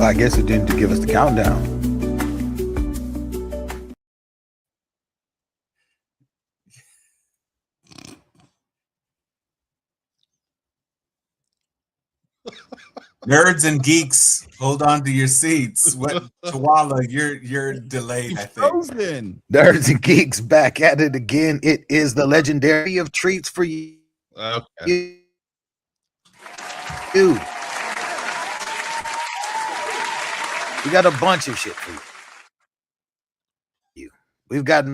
I guess it didn't give us the countdown. Nerds and geeks, hold on to your seats. What, Tawala, you're delayed, I think. Frozen. Nerds and geeks back at it again. It is the legendary of treats for you. Okay. You. We got a bunch of shit for you. We've got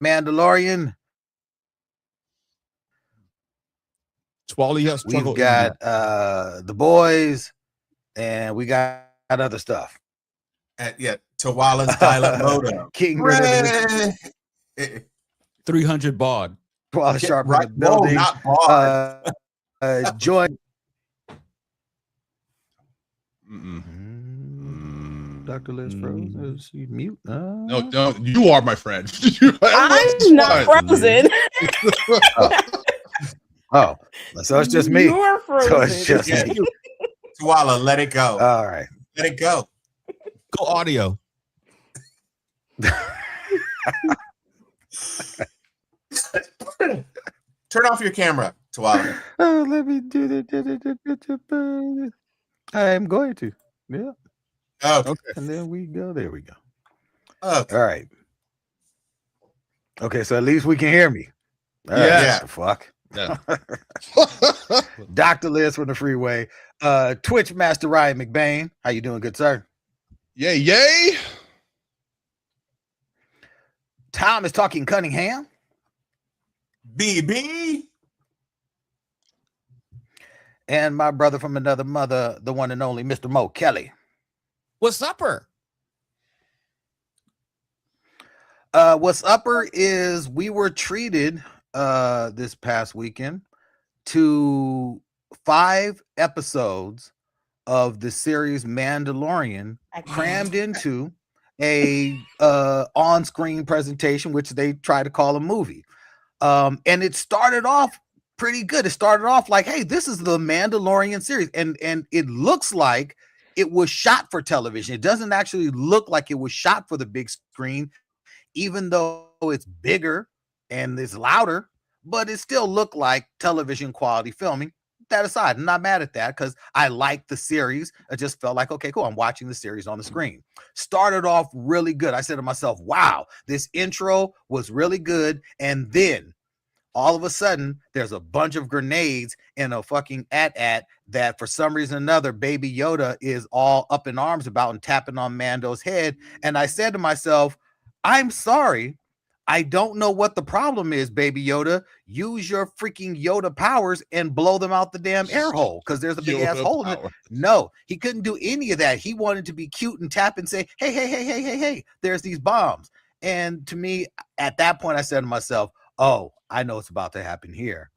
Mandalorian. We've got The Boys, and we got other stuff. Yeah, Tawala's dial-up modem. King 300 baud. Tawala Sharp in the building. Not baud. Join. Dr. Liz frozen. Is she mute? No, you are my friend. I'm not frozen. Oh, so it's just me. You're frozen. So it's just me. Tawala, let it go. All right. Let it go. Go audio. Turn off your camera, Tawala. Oh, let me do the. I am going to. Yeah. Oh, okay. And then we go. There we go. Okay. All right. Okay, so at least we can hear me. All right, yeah. Fuck. Yeah. Dr. Liz from the freeway. Twitch Master Ryan McBain. How you doing, good sir? Yay. Tom is talking Cunningham. BB. And my brother from another mother, the one and only Mr. Mo Kelly. What's upper? What's upper is we were treated this past weekend to 5 episodes of the series Mandalorian crammed into a on-screen presentation, which they try to call a movie. And it started off pretty good. It started off like, hey, this is the Mandalorian series. And it looks like it was shot for television. It doesn't actually look like it was shot for the big screen, even though it's bigger and it's louder, but it still looked like television quality filming. That aside, I'm not mad at that because I like the series. I just felt like, okay, cool. I'm watching the series on the screen. Started off really good. I said to myself, wow, this intro was really good. And then all of a sudden, there's a bunch of grenades in a fucking AT-AT that for some reason or another, Baby Yoda is all up in arms about and tapping on Mando's head. And I said to myself, I'm sorry. I don't know what the problem is, Baby Yoda. Use your freaking Yoda powers and blow them out the damn air hole because there's a big ass hole in it. No, he couldn't do any of that. He wanted to be cute and tap and say, hey, hey, hey, hey, hey, hey, there's these bombs. And to me, at that point, I said to myself, oh, I know what's about to happen here.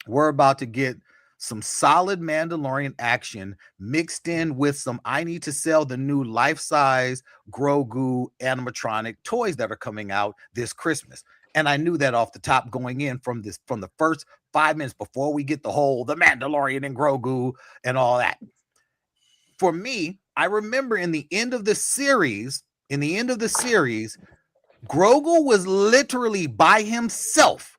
We're about to get some solid Mandalorian action mixed in with some I need to sell the new life-size Grogu animatronic toys that are coming out this Christmas. And I knew that off the top going in from the first 5 minutes before we get the Mandalorian and Grogu and all that. For me, I remember in the end of the series, Grogu was literally by himself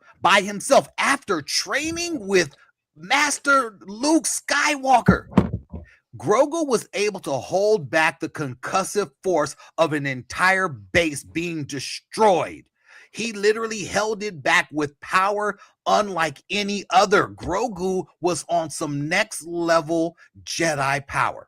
after training with Master Luke Skywalker. Grogu was able to hold back the concussive force of an entire base being destroyed. He literally held it back with power unlike any other. Grogu was on some next level Jedi power.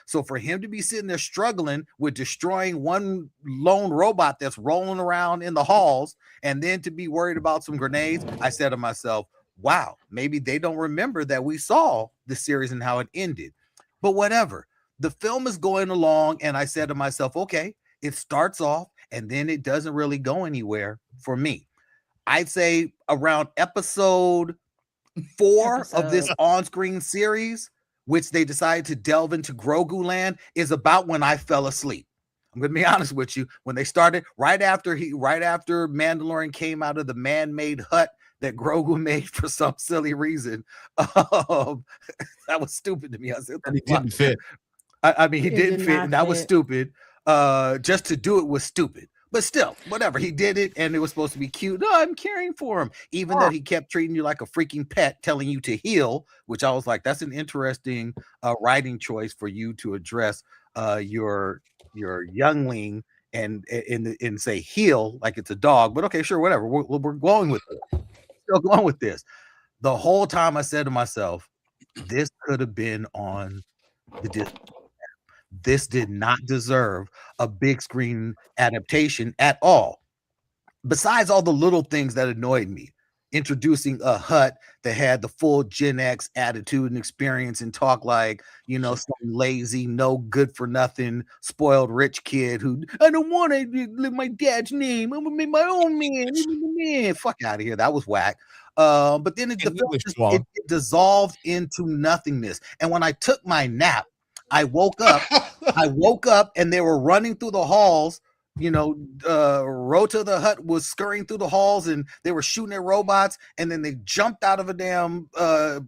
So for him to be sitting there struggling with destroying one lone robot that's rolling around in the halls and then to be worried about some grenades, I said to myself, wow, maybe they don't remember that we saw the series and how it ended. But whatever. The film is going along, and I said to myself, okay, it starts off, and then it doesn't really go anywhere for me. I'd say around episode 4 of this on-screen series, which they decided to delve into Grogu land, is about when I fell asleep. I'm going to be honest with you. When they started, right after Mandalorian came out of the man-made hut that Grogu made for some silly reason. That was stupid to me. I said, and it didn't fit. I mean, he It didn't did fit, not and that was fit. stupid. Just to do it was stupid. But still, whatever. He did it, and it was supposed to be cute. No, I'm caring for him, even though he kept treating you like a freaking pet, telling you to heal. Which I was like, that's an interesting writing choice for you to address your youngling and say heal like it's a dog. But okay, sure, whatever. We're going with this. Still going with this. The whole time I said to myself, this could have been on the Disney. This did not deserve a big screen adaptation at all. Besides all the little things that annoyed me, introducing a hut that had the full Gen X attitude and experience and talk like, some lazy, no good for nothing, spoiled rich kid who I don't want to live my dad's name. I'm gonna make my own man. Fuck out of here. That was whack. But then the film it dissolved into nothingness. And when I took my nap, I woke up and they were running through the halls. Rota the Hut was scurrying through the halls and they were shooting at robots, and then they jumped out of a damn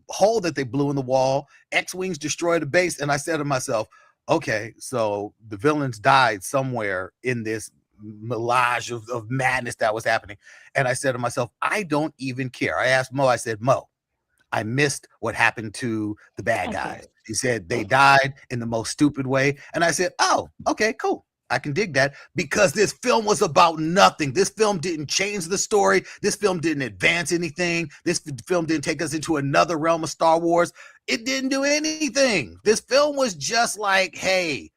hole that they blew in the wall. X-Wings destroyed the base, and I said to myself, okay, so the villains died somewhere in this melange of madness that was happening. And I said to myself, I don't even care. I asked Mo, I said, Mo, I missed what happened to the bad guys. He said they died in the most stupid way. And I said, oh, okay, cool. I can dig that, because this film was about nothing. This film didn't change the story. This film didn't advance anything. This film didn't take us into another realm of Star Wars. It didn't do anything. This film was just like, hey,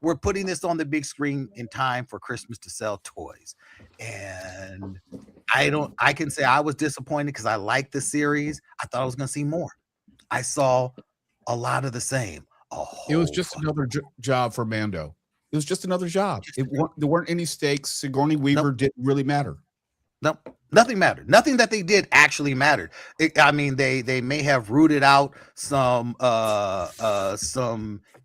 we're putting this on the big screen in time for Christmas to sell toys. And I can say I was disappointed because I liked the series. I thought I was going to see more. I saw a lot of the same. It was just another job for Mando. It was just another job. There weren't any stakes. Sigourney Weaver didn't really matter. No, nothing mattered. Nothing that they did actually mattered. They may have rooted out some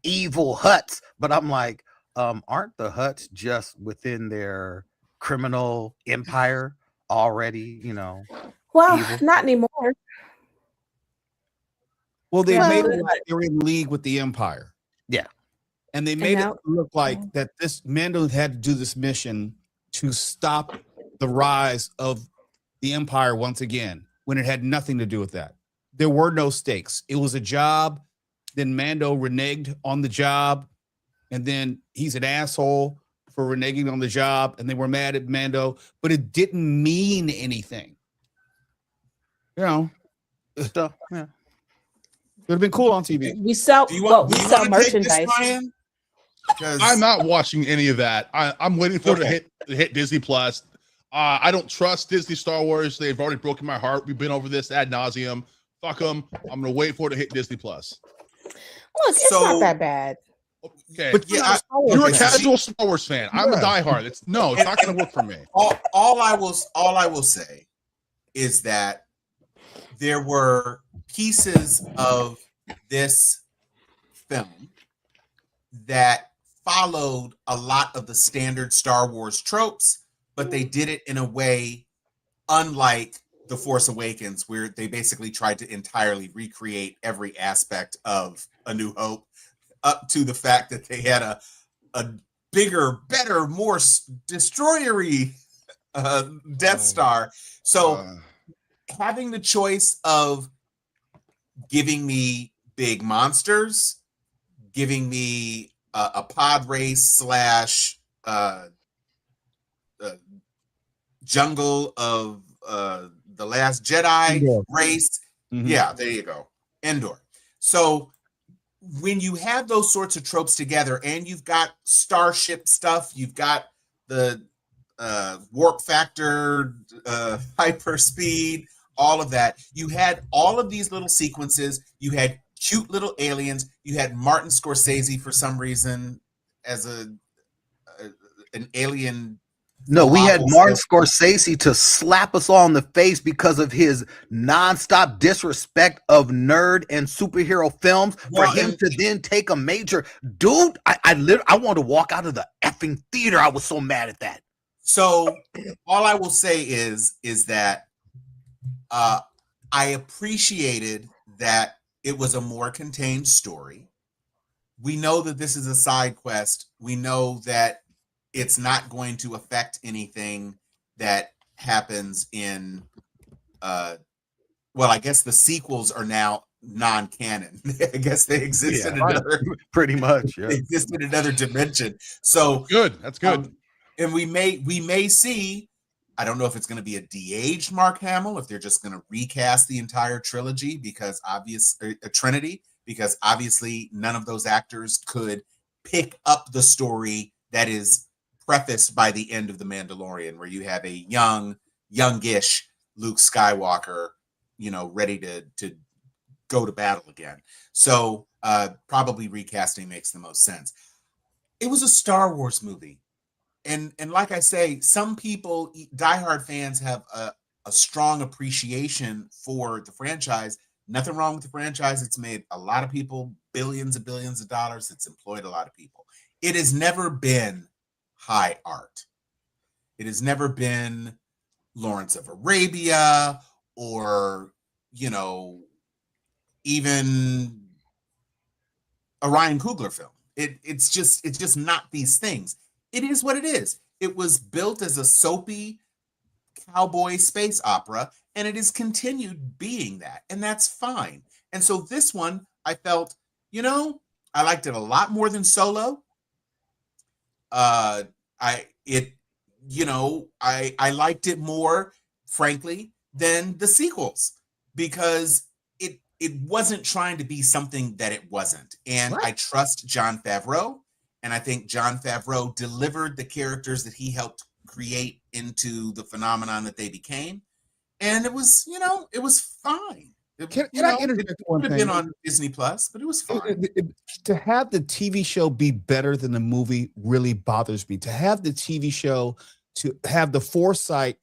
evil huts, but I'm like, aren't the huts just within their criminal empire already? Well, evil? not anymore. Well, they made it like they were in league with the Empire. Yeah. And they made it look like that this Mando had to do this mission to stop the rise of the Empire once again, when it had nothing to do with that. There were no stakes. It was a job. Then Mando reneged on the job. And then he's an asshole for reneging on the job. And they were mad at Mando. But it didn't mean anything. Stuff. Yeah. It would have been cool on TV. We sell merchandise. I'm not watching any of that. I'm waiting for it to hit Disney Plus. I don't trust Disney Star Wars. They've already broken my heart. We've been over this ad nauseum. Fuck them. I'm gonna wait for it to hit Disney Plus. Look, it's not that bad. Okay, but you're a casual Star Wars fan. I'm a diehard. It's not gonna work for me. All I will say is that there were pieces of this film that followed a lot of the standard Star Wars tropes, but they did it in a way unlike The Force Awakens, where they basically tried to entirely recreate every aspect of A New Hope, up to the fact that they had a bigger, better, more destroyery Death Star. So having the choice of giving me big monsters, giving me a pod race / jungle of the Last Jedi race. Mm-hmm. Yeah, there you go. Endor. So when you have those sorts of tropes together and you've got starship stuff, you've got the warp factor, hyper speed, all of that. You had all of these little sequences. You had cute little aliens. You had Martin Scorsese for some reason as an alien. No, we had Martin Scorsese to slap us all in the face because of his nonstop disrespect of nerd and superhero films. For him to then take a major dude, I want to walk out of the effing theater. I was so mad at that. So all I will say is that I appreciated that it was a more contained story. we know that this is a side quest. We know that it's not going to affect anything that happens in well, I guess the sequels are now non-canon. I guess they exist in another pretty much, yeah. They exist in another dimension. So good. That's good. And we may see, I don't know if it's going to be a de-aged Mark Hamill, if they're just going to recast the entire trilogy because a trilogy, because obviously none of those actors could pick up the story that is prefaced by the end of The Mandalorian, where you have a youngish Luke Skywalker, ready to go to battle again. So probably recasting makes the most sense. It was a Star Wars movie. And like I say, some people, diehard fans, have a strong appreciation for the franchise. Nothing wrong with the franchise. It's made a lot of people billions and billions of dollars. It's employed a lot of people. It has never been high art. It has never been Lawrence of Arabia or, even a Ryan Coogler film. It's just not these things. It is what it is. It was built as a soapy cowboy space opera, and it has continued being that, and that's fine. And so this one, I felt, I liked it a lot more than Solo. I liked it more, frankly, than the sequels because it wasn't trying to be something that it wasn't. And I trust Jon Favreau, and I think Jon Favreau delivered the characters that he helped create into the phenomenon that they became. And it was, it was fine. Can I interject one thing? It could have been on Disney Plus, but it was fine. To have the TV show be better than the movie really bothers me. To have the TV show to have the foresight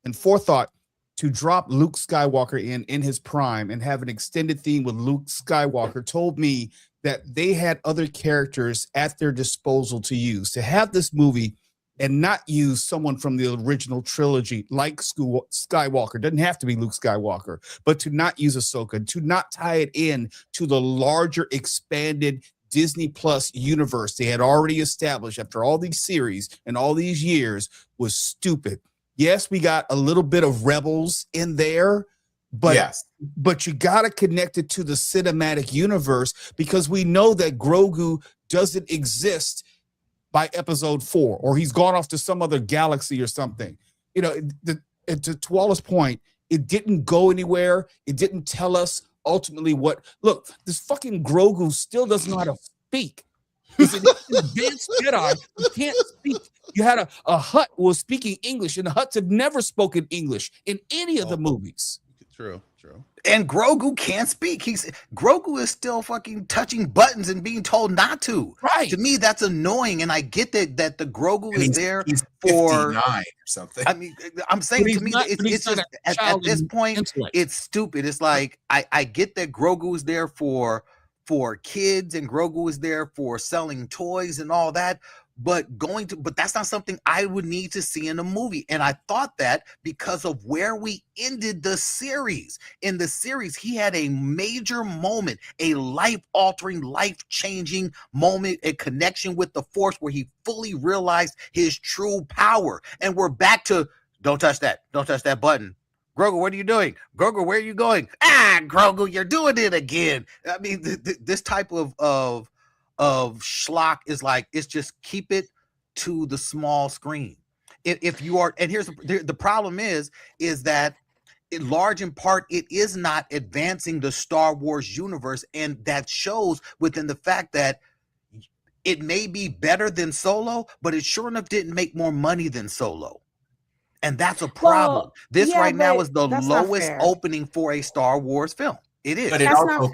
and forethought to drop Luke Skywalker in his prime and have an extended theme with Luke Skywalker told me that they had other characters at their disposal to use. To have this movie and not use someone from the original trilogy like Skywalker, doesn't have to be Luke Skywalker, but to not use Ahsoka, to not tie it in to the larger expanded Disney Plus universe they had already established after all these series and all these years was stupid. Yes, we got a little bit of Rebels in there, but you got to connect it to the cinematic universe because we know that Grogu doesn't exist by episode 4, or he's gone off to some other galaxy or something. To Wallace's point, it didn't go anywhere. It didn't tell us ultimately look, this fucking Grogu still doesn't know how to speak. He's an advanced Jedi who can't speak. You had a Hutt who was speaking English, and the Hutts have never spoken English in any of the movies. True. And Grogu can't speak. Grogu is still fucking touching buttons and being told not to. Right. To me, that's annoying. And I get that the Grogu and is there he's for 59 or something. I mean, I'm saying to me, it's just at this point, intellect. It's stupid. It's like I get that Grogu is there for kids and Grogu is there for selling toys and all that. But that's not something I would need to see in a movie. And I thought that because of where we ended the series. In the series, he had a major moment, a life-altering, life-changing moment, a connection with the Force where he fully realized his true power. And we're back to, don't touch that button. Grogu, what are you doing? Grogu, where are you going? Grogu, you're doing it again. I mean, this type of schlock is like, it's just keep it to the small screen. If you are, and here's the problem is that in large in part, it is not advancing the Star Wars universe. And that shows within the fact that it may be better than Solo, but it sure enough didn't make more money than Solo. And that's a problem. This right now is the lowest opening for a Star Wars film. It is. But it also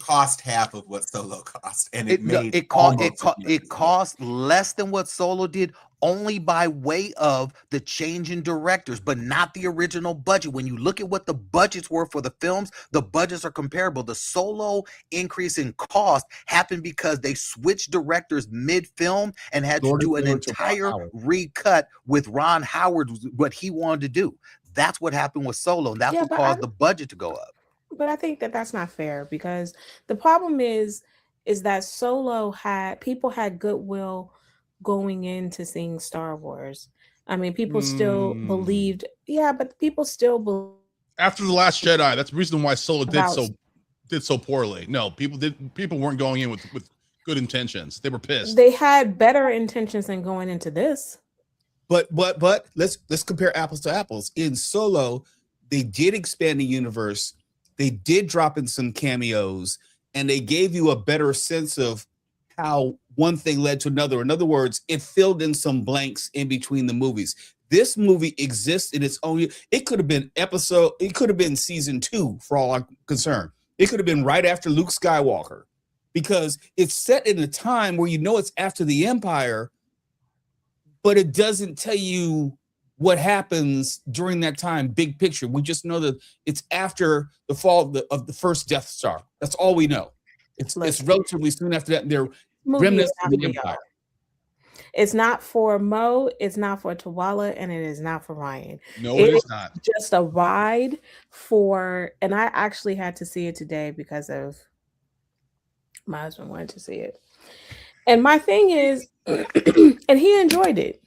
cost half of what Solo cost, and it cost less than what Solo did, only by way of the change in directors, but not the original budget. When you look at what the budgets were for the films, the budgets are comparable. The Solo increase in cost happened because they switched directors mid-film and had to do an entire recut with Ron Howard, what he wanted to do. That's what happened with Solo, and that's what caused the budget to go up. But I think that that's not fair because the problem is is that people had goodwill going into seeing Star Wars. I mean, people still believed, but people still believed. After The Last Jedi, that's the reason why Solo did so poorly. No, people weren't going in with good intentions. They were pissed. They had better intentions than going into this. But let's compare apples to apples. In Solo, they did expand the universe. They did drop in some cameos, and they gave you a better sense of how one thing led to another. In other words, it filled in some blanks in between the movies. This movie exists in its own. It could have been season 2 for all I'm concerned. It could have been right after Luke Skywalker, because it's set in a time where it's after the Empire, but it doesn't tell you what happens during that time, big picture. We just know that it's after the fall of the first Death Star. That's all we know. It's relatively soon after that, and they're remnants of the Empire. It's not for Mo, it's not for Tawala, and it is not for Ryan. No, it is not. Just a ride for, and I actually had to see it today because of my husband wanted to see it. And my thing is, and he enjoyed it.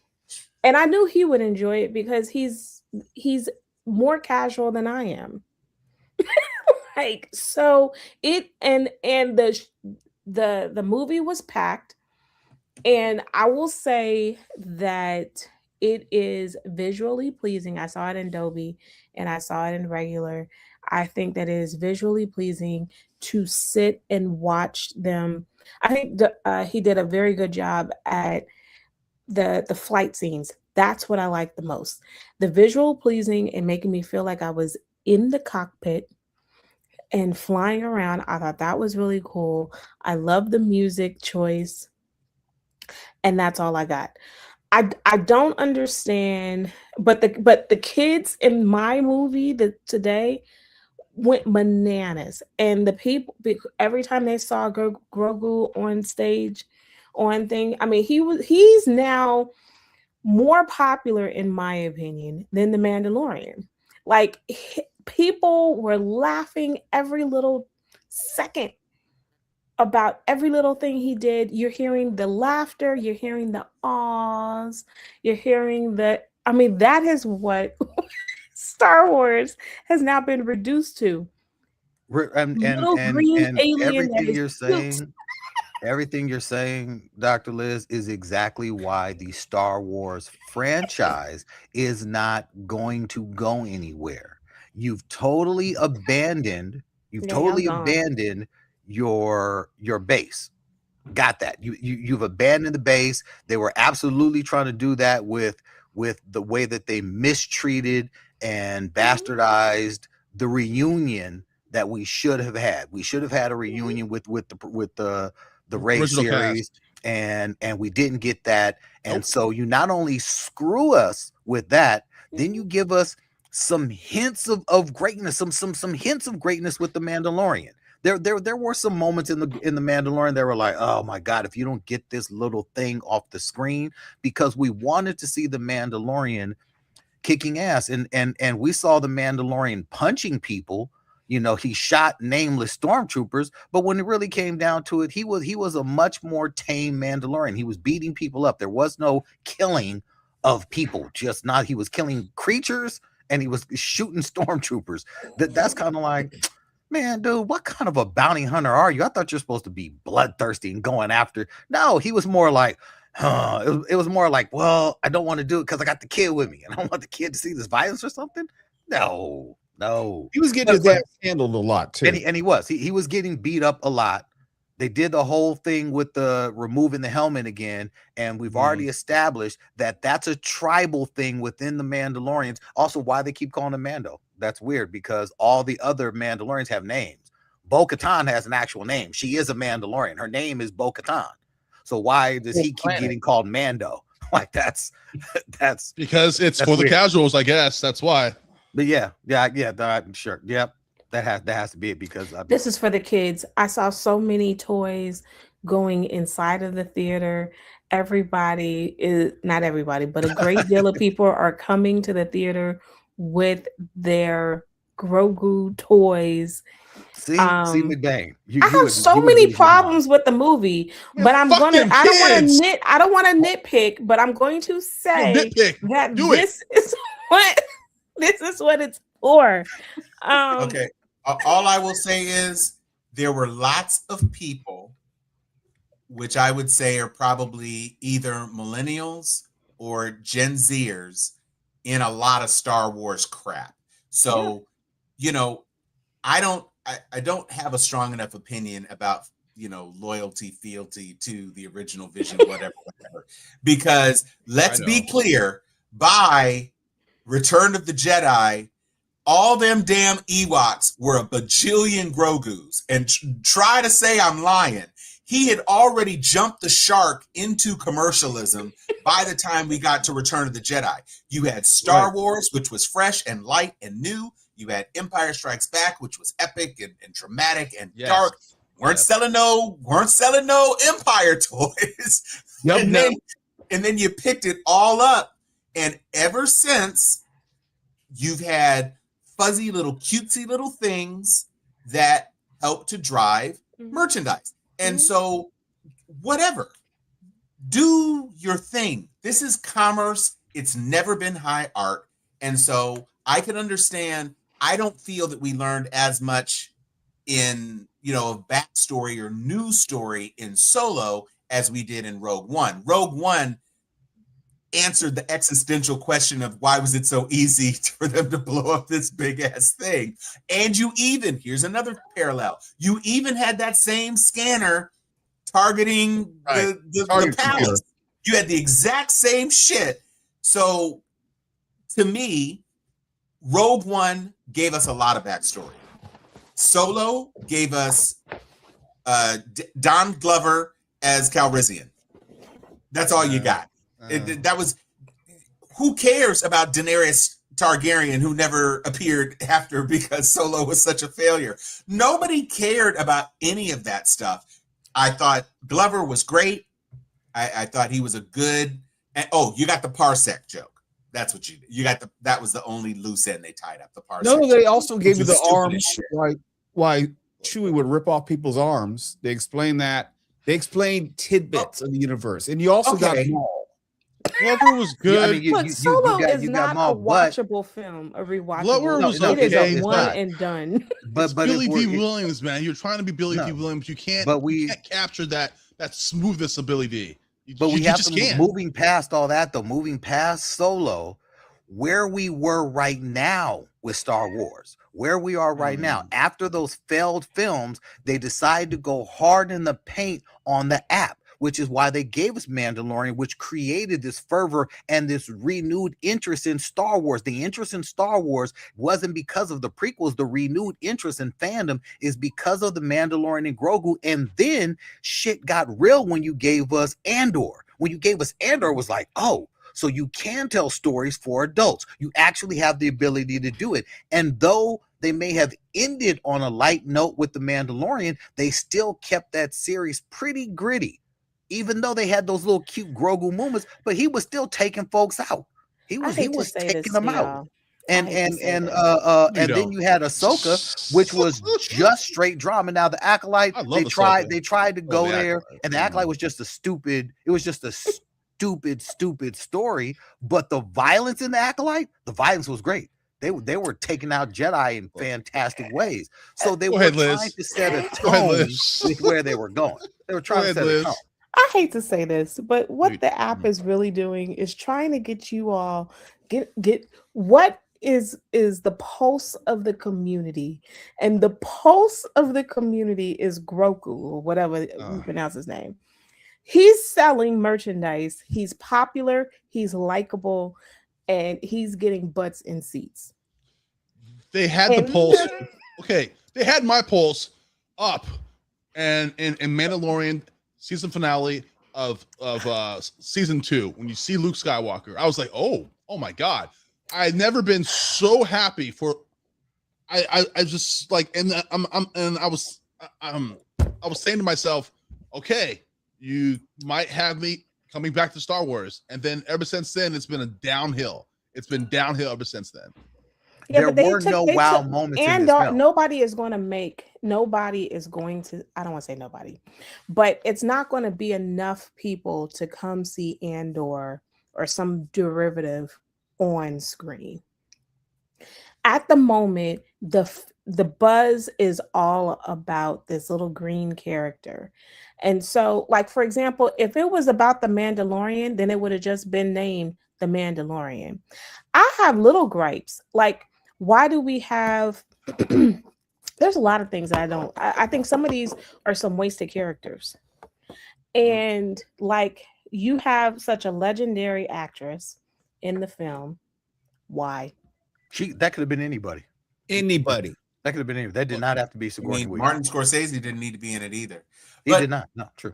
And I knew he would enjoy it because he's more casual than I am. So it and the movie was packed. And I will say that it is visually pleasing. I saw it in Dolby and I saw it in regular. I think that it is visually pleasing to sit and watch them. I think he did a very good job at the flight scenes. That's what I like the most. The visual pleasing and making me feel like I was in the cockpit and flying around. I thought that was really cool. I love the music choice. And that's all I got. I don't understand, but the kids in my movie today went bananas, and the people, every time they saw Grogu on stage, on thing. I mean, he's now more popular in my opinion than the Mandalorian. Like people were laughing every little second about every little thing he did. You're hearing the laughter, you're hearing the ahs, you're hearing that is what Star Wars has now been reduced to. And everything you're saying, Dr. Liz, is exactly why the Star Wars franchise is not going to go anywhere. You've totally abandoned your base. Got that. You've abandoned the base. They were absolutely trying to do that with the way that they mistreated and bastardized the reunion that we should have had. We should have had a reunion with the race series, and we didn't get that. And so you not only screw us with that, then you give us some hints of greatness, some hints of greatness with the Mandalorian. There were some moments in the Mandalorian that were like, oh my God, if you don't get this little thing off the screen, because we wanted to see the Mandalorian kicking ass, and we saw the Mandalorian punching people. You know, he shot nameless stormtroopers, but when it really came down to it, he was a much more tame Mandalorian. He was beating people up. There was no killing of people, he was killing creatures and he was shooting stormtroopers. That's kind of like, man, dude, what kind of a bounty hunter are you? I thought you're supposed to be bloodthirsty and going after. No, he was more like, it was more like, well, I don't want to do it because I got the kid with me and I don't want the kid to see this violence or something. No. He was getting his ass handled a lot too. And he was getting beat up a lot. They did the whole thing with the removing the helmet again, and we've already established that that's a tribal thing within the Mandalorians. Also, why they keep calling him Mando. That's weird because all the other Mandalorians have names. Bo-Katan has an actual name. She is a Mandalorian. Her name is Bo-Katan. So why does he keep getting called Mando? Like that's because it's for the casuals, I guess. That's why. But yeah, I'm sure. Yep, that has to be it because this is for the kids. I saw so many toys going inside of the theater. Everybody is not everybody, but a great deal of people are coming to the theater with their Grogu toys. See McBain. I have so many problems with the movie, but I don't want to nitpick, but I'm going to say that this is what it's for. Okay. All I will say is there were lots of people, which I would say are probably either millennials or Gen Zers, in a lot of Star Wars crap. So, I don't have a strong enough opinion about, loyalty, fealty to the original vision, whatever. Because let's be clear, by Return of the Jedi, all them damn Ewoks were a bajillion Grogus. And try to say I'm lying. He had already jumped the shark into commercialism by the time we got to Return of the Jedi. You had Star Wars, which was fresh and light and new. You had Empire Strikes Back, which was epic and dramatic and dark. Weren't selling no Empire toys. And then you picked it all up. And ever since, you've had fuzzy little cutesy little things that help to drive merchandise. And so whatever, do your thing. This is commerce. It's never been high art. And so I can understand. I don't feel that we learned as much in, a backstory or news story in Solo as we did in Rogue One. Rogue One answered the existential question of why was it so easy for them to blow up this big ass thing. And here's another parallel. You even had that same scanner targeting the palace. You had the exact same shit. So to me, Rogue One gave us a lot of backstory. Solo gave us Don Glover as Calrissian. That's all you got. That was, who cares about Daenerys Targaryen, who never appeared after because Solo was such a failure? Nobody cared about any of that stuff. I thought Glover was great. I thought he was a good. And, you got the parsec joke. That's what you got. That was the only loose end they tied up. The parsec. No, they also gave you the arms. Why Chewie would rip off people's arms. They explained that. They explained tidbits of the universe, and you also got Maul. Glover was good. Solo is not a watchable film, a rewatchable. Glover was okay. It is a one and done. But Billy D. Williams, man, you're trying to be Billy D. Williams. You can't capture that smoothness of Billy D. We have to, moving past all that, though, moving past Solo, where we were right now with Star Wars, where we are right now, after those failed films, they decided to go hard in the paint on the app, which is why they gave us Mandalorian, which created this fervor and this renewed interest in Star Wars. The interest in Star Wars wasn't because of the prequels. The renewed interest in fandom is because of the Mandalorian and Grogu. And then shit got real when you gave us Andor. When you gave us Andor, it was like, oh, so you can tell stories for adults. You actually have the ability to do it. And though they may have ended on a light note with the Mandalorian, they still kept that series pretty gritty. Even though they had those little cute Grogu moments, but he was still taking folks out. He was taking them out. And then you had Ahsoka, which was just straight drama. Now the Acolyte, they tried to go there, and the Acolyte was just a stupid story. But the violence in the Acolyte, the violence was great. They were taking out Jedi in fantastic ways. So they were trying to set a tone with where they were going. They were trying to set a tone. I hate to say this, but what the app is really doing is trying to get you all get what is the pulse of the community, and the pulse of the community is Grogu, or whatever you pronounce his name. He's selling merchandise. He's popular. He's likable, and he's getting butts in seats. They had the pulse. Okay, they had my pulse up, and in Mandalorian season finale of season 2, when you see Luke Skywalker, I was like, oh my God. I had never been so happy for I just like, and I was saying to myself, okay, you might have me coming back to Star Wars. And then ever since then, it's been a downhill. It's been downhill ever since then. Yeah, there but they were took no they wow took moments in this Andor. film. Nobody is going to. I don't want to say nobody, but it's not going to be enough people to come see Andor or some derivative on screen. At the moment, the buzz is all about this little green character. And so, like, for example, if it was about the Mandalorian, then it would have just been named the Mandalorian. I have little gripes. Like, why do we have there's a lot of things that I think some of these are some wasted characters. And like, you have such a legendary actress in the film. Why? That could have been anybody. Anybody. That could have been anybody. That did not have to be I Sigourney mean, Weaver. Martin Scorsese didn't need to be in it either. He But did not. No, true.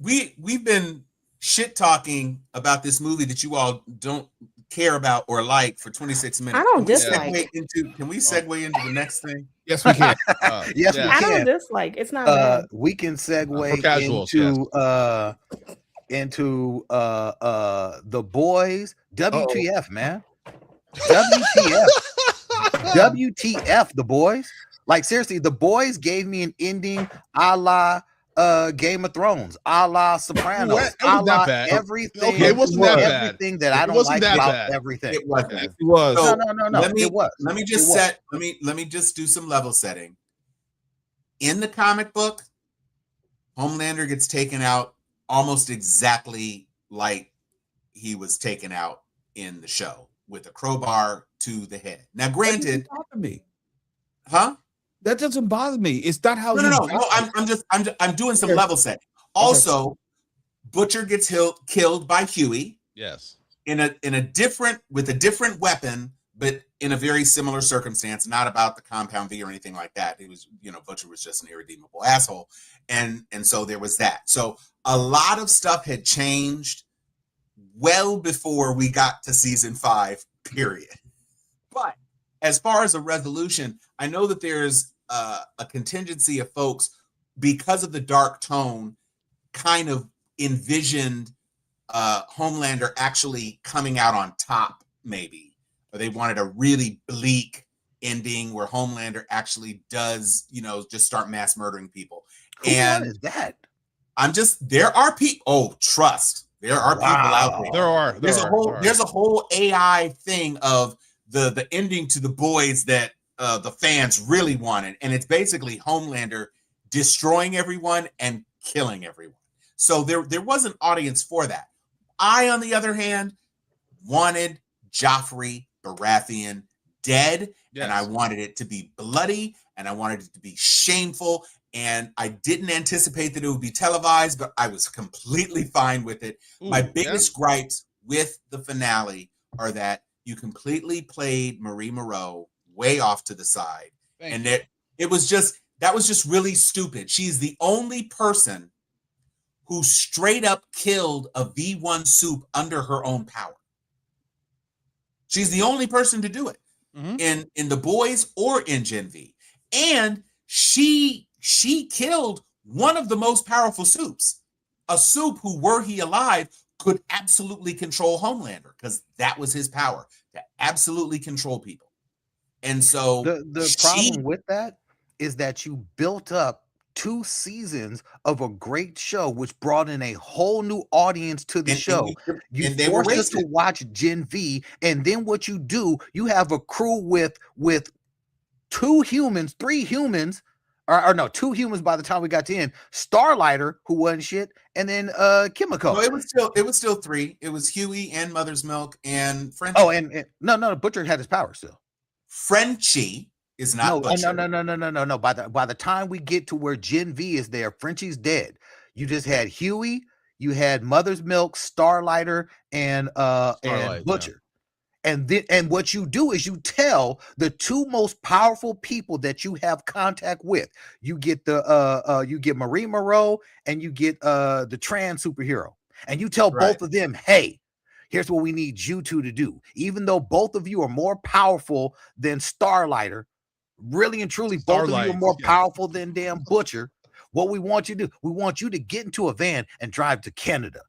we've been shit talking about this movie that you all don't care about or like for 26 minutes. I don't Can we dislike. Can we segue into the next thing? Yes, we can. Yes, we I don't can. dislike. It's not bad. We can segue For casuals, into the boys. WTF, man. WTF. WTF, the boys. Like, seriously, the boys gave me an ending a la Game of Thrones, a la Sopranos, It wasn't that bad. everything. Okay, it wasn't that bad. Everything that I It don't wasn't like that about bad. everything. It wasn't. It was. So, No. It was. Let me It just do some level setting. In the comic book, Homelander gets taken out almost exactly like he was taken out in the show, with a crowbar to the head. Now, granted, That doesn't bother me. huh? That doesn't bother me. It's not how No. I'm doing some level setting. Also, Butcher gets killed by Huey Yes. with a different weapon, but in a very similar circumstance, not about the compound V or anything like that. It was, Butcher was just an irredeemable asshole. And so there was that. So a lot of stuff had changed well before we got to season 5, period. But as far as a resolution, I know that there's a contingency of folks, because of the dark tone, kind of envisioned Homelander actually coming out on top, maybe. Or they wanted a really bleak ending where Homelander actually does, just start mass murdering people. Who wanted that? There are people. Oh, trust. There are people out there. There's a whole AI thing of the ending to The Boys that the fans really wanted, and it's basically Homelander destroying everyone and killing everyone. So there was an audience for that. I, on the other hand, wanted Joffrey Baratheon dead, and I wanted it to be bloody, and I wanted it to be shameful. And I didn't anticipate that it would be televised, but I was completely fine with it. My biggest gripes with the finale are that you completely played Marie Moreau way off to the side. That was just really stupid. She's the only person who straight up killed a V1 soup under her own power. She's the only person to do it in The Boys or in Gen V. And she killed one of the most powerful soups, a soup who, were he alive, could absolutely control Homelander, because that was his power, to absolutely control people. And so the problem with that is that you built up 2 seasons of a great show, which brought in a whole new audience to the show. You forced us to watch Gen V, and then what you do, you have a crew with 2 humans, 3 humans, or no, 2 humans by the time we got to end. Starlighter, who wasn't shit, and then Kimiko. No, it was still 3. It was Huey and Mother's Milk and Frenchie. Oh, and no, Butcher had his power still. Frenchie is not Butcher. No. By the time we get to where Gen V is there, Frenchie's dead. You just had Huey, you had Mother's Milk, Starlighter, and Butcher. Yeah. And what you do is you tell the 2 most powerful people that you have contact with. You get you get Marie Moreau, and you get the trans superhero, and you tell both of them, hey, here's what we need you 2 to do. Even though both of you are more powerful than Starlighter, really and truly, both of you are more powerful than damn Butcher. What we want you to do, we want you to get into a van and drive to Canada.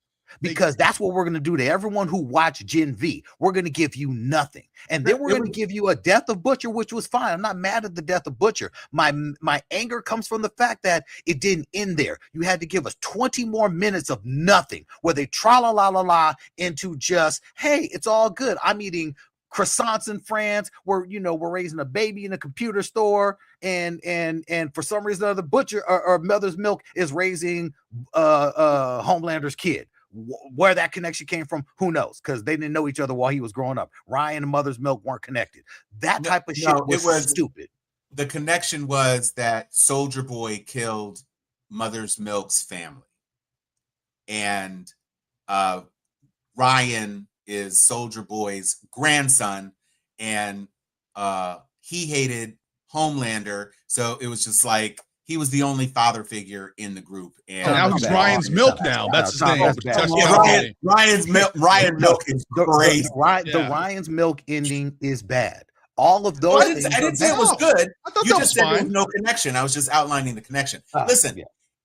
because that's what we're going to do to everyone who watched Gen V. We're going to give you nothing. And then we're going to give you a death of Butcher, which was fine. I'm not mad at the death of Butcher. My anger comes from the fact that it didn't end there. You had to give us 20 more minutes of nothing where they tra-la-la-la-la into just, hey, it's all good. I'm eating croissants in France, where we're raising a baby in a computer store, and for some reason or other, Butcher or Mother's Milk is raising Homelander's kid. Where that connection came from, who knows? Because they didn't know each other while he was growing up. Ryan and Mother's Milk weren't connected. That type of shit was stupid. The connection was that Soldier Boy killed Mother's Milk's family, and Ryan is Soldier Boy's grandson, and he hated Homelander, so it was just like he was the only father figure in the group. And so now he's Ryan's Milk now. That's his name. Ryan Milk is crazy. The Ryan's Milk ending is bad. All of those. I didn't say it was good. You just said there was no connection. I was just outlining the connection. Listen.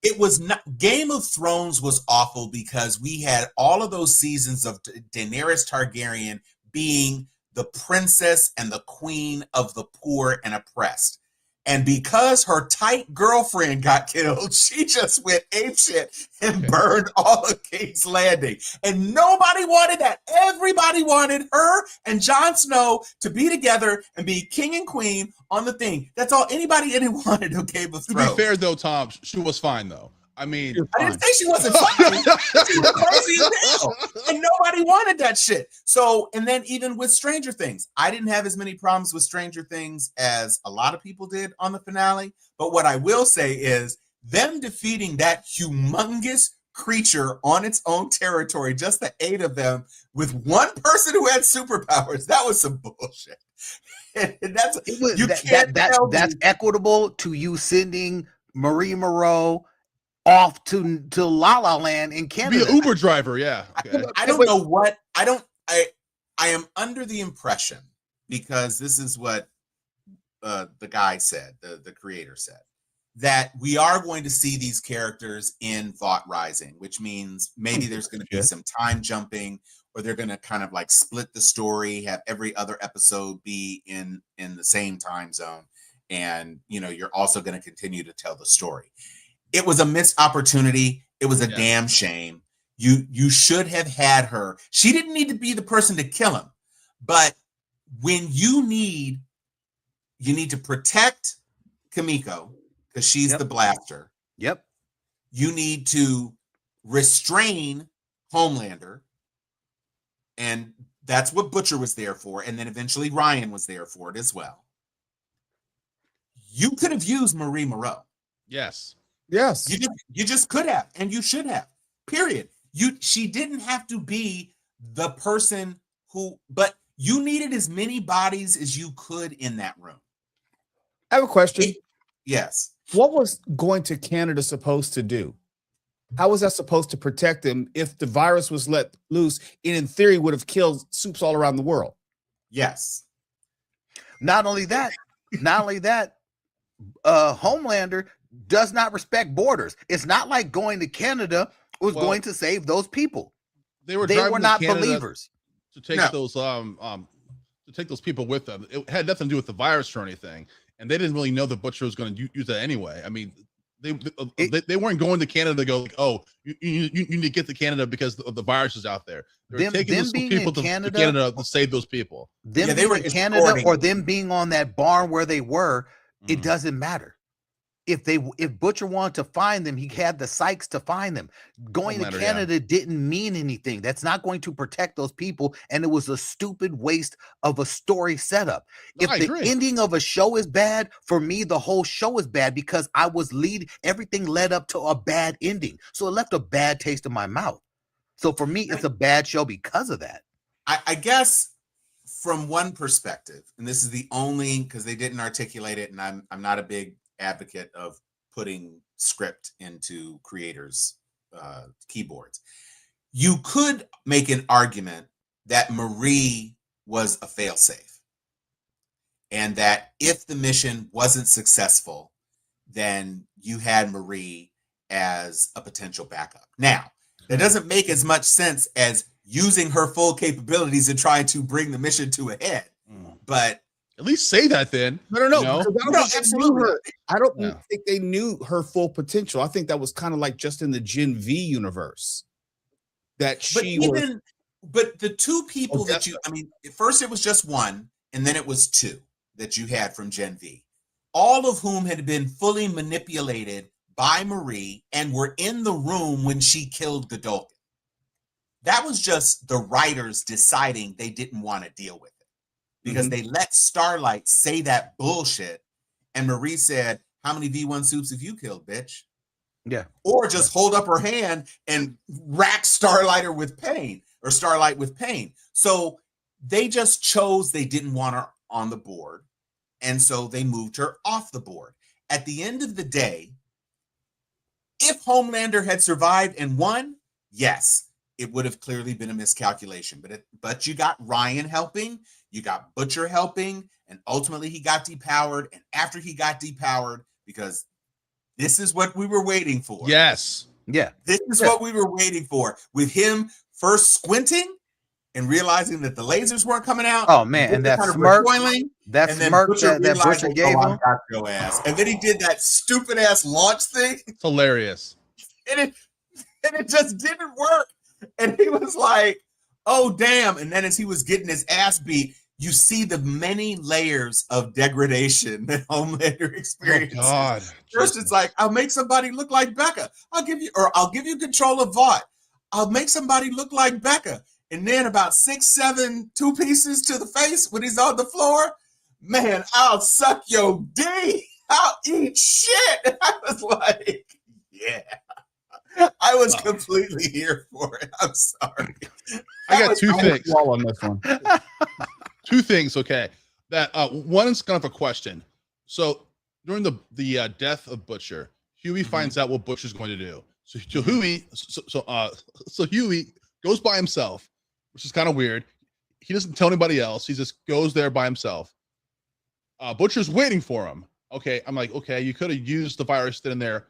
It was not. Game of Thrones was awful because we had all of those seasons of Daenerys Targaryen being the princess and the queen of the poor and oppressed. And because her tight girlfriend got killed, she just went apeshit and burned all of King's Landing. And nobody wanted that. Everybody wanted her and Jon Snow to be together and be king and queen on the thing. That's all anybody wanted of Game of Thrones. To be fair, though, Tom, she was fine, though. I mean, I didn't say she wasn't fine. She was crazy as hell. And nobody wanted that shit. So, and then even with Stranger Things, I didn't have as many problems with Stranger Things as a lot of people did on the finale. But what I will say is them defeating that humongous creature on its own territory, just the 8 of them, with one person who had superpowers, that was some bullshit. And that's equitable to you sending Marie Moreau off to La La Land in Canada. Be an Uber driver, yeah. Okay. I don't know what I am under the impression, because this is what the guy said, the creator said, that we are going to see these characters in Vought Rising, which means maybe there's going to be some time jumping, or they're going to kind of like split the story, have every other episode be in the same time zone, and you're also going to continue to tell the story. It was a missed opportunity. It was a damn shame. You should have had her. She didn't need to be the person to kill him. But when you need to protect Kimiko, because she's the blaster. Yep. You need to restrain Homelander. And that's what Butcher was there for. And then eventually Ryan was there for it as well. You could have used Marie Moreau. Yes. Yes. You just could have, and you should have. Period. She didn't have to be the person but you needed as many bodies as you could in that room. I have a question. Yes. What was going to Canada supposed to do? How was that supposed to protect them if the virus was let loose and in theory would have killed soups all around the world? Yes. Not only that, Homelander does not respect borders. It's not like going to Canada was going to save those people. They were not believers to take those people with them. It had nothing to do with the virus or anything, and they didn't really know the Butcher was going to use that anyway. I mean, they weren't going to Canada to go like, oh, you need to get to Canada because the virus is out there. They were taking those people to Canada to save those people. They were in Canada, or them being on that barn where they were. It doesn't matter. If Butcher wanted to find them, he had the Sykes to find them. Going to Canada didn't mean anything. That's not going to protect those people, and it was a stupid waste of a story setup. If the ending of a show is bad, for me, the whole show is bad because everything led up to a bad ending. So it left a bad taste in my mouth. So for me, it's a bad show because of that. I guess from one perspective, and this is the only, because they didn't articulate it, and I'm not a big advocate of putting script into creators' keyboards. You could make an argument that Marie was a failsafe, and that if the mission wasn't successful, then you had Marie as a potential backup. Now, That doesn't make as much sense as using her full capabilities and trying to bring the mission to a head. But at least say that then. No. Absolutely. I don't think they knew her full potential. I think that was kind of like just in the Gen V universe that she was. But the two people that you, I mean, at first it was just one, and then it was two that you had from Gen V, all of whom had been fully manipulated by Marie and were in the room when she killed Godolphin. That was just the writers deciding they didn't want to deal with it because they let Starlight say that bullshit, and Marie said, "How many V1 suits have you killed, bitch?" Yeah. Or just hold up her hand and rack Starlight with pain. So they just chose they didn't want her on the board, and so they moved her off the board. At the end of the day, if Homelander had survived and won, yes, it would have clearly been a miscalculation. But you got Ryan helping, you got Butcher helping, and ultimately he got depowered. And after he got depowered, because this is what we were waiting for. Yes. Yeah. This is what we were waiting for. With him first squinting and realizing that the lasers weren't coming out. Oh man, and that smirk, that Butcher gave him. Got your ass. And then he did that stupid ass launch thing. It's hilarious. And it just didn't work. And he was like, "Oh damn!" And then as he was getting his ass beat, you see the many layers of degradation that Homelander experiences. Oh God! First, it's like, "I'll make somebody look like Becca. I'll give you control of Vought. I'll make somebody look like Becca." And then about 6, 7, 2 pieces to the face when he's on the floor, man, I'll suck your D. I'll eat shit. I was like, yeah. I was completely here for it. I'm sorry. I got two things. On this one. Two things, okay. That one is kind of a question. So during the death of Butcher, Huey finds out what Butcher's going to do. So Huey goes by himself, which is kind of weird. He doesn't tell anybody else. He just goes there by himself. Butcher's waiting for him. Okay, I'm like, okay, you could have used the virus in there,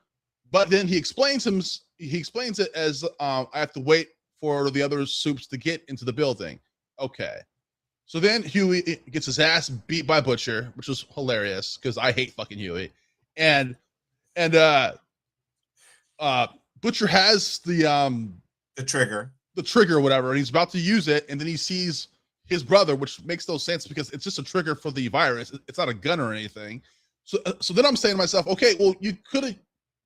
but then he explains it as I have to wait for the other soups to get into the building. Okay, so then Huey gets his ass beat by Butcher, which was hilarious because I hate fucking Huey, and Butcher has the trigger. The trigger or whatever, and he's about to use it, and then he sees his brother, which makes no sense because it's just a trigger for the virus. It's not a gun or anything. So then I'm saying to myself, okay, well, you could have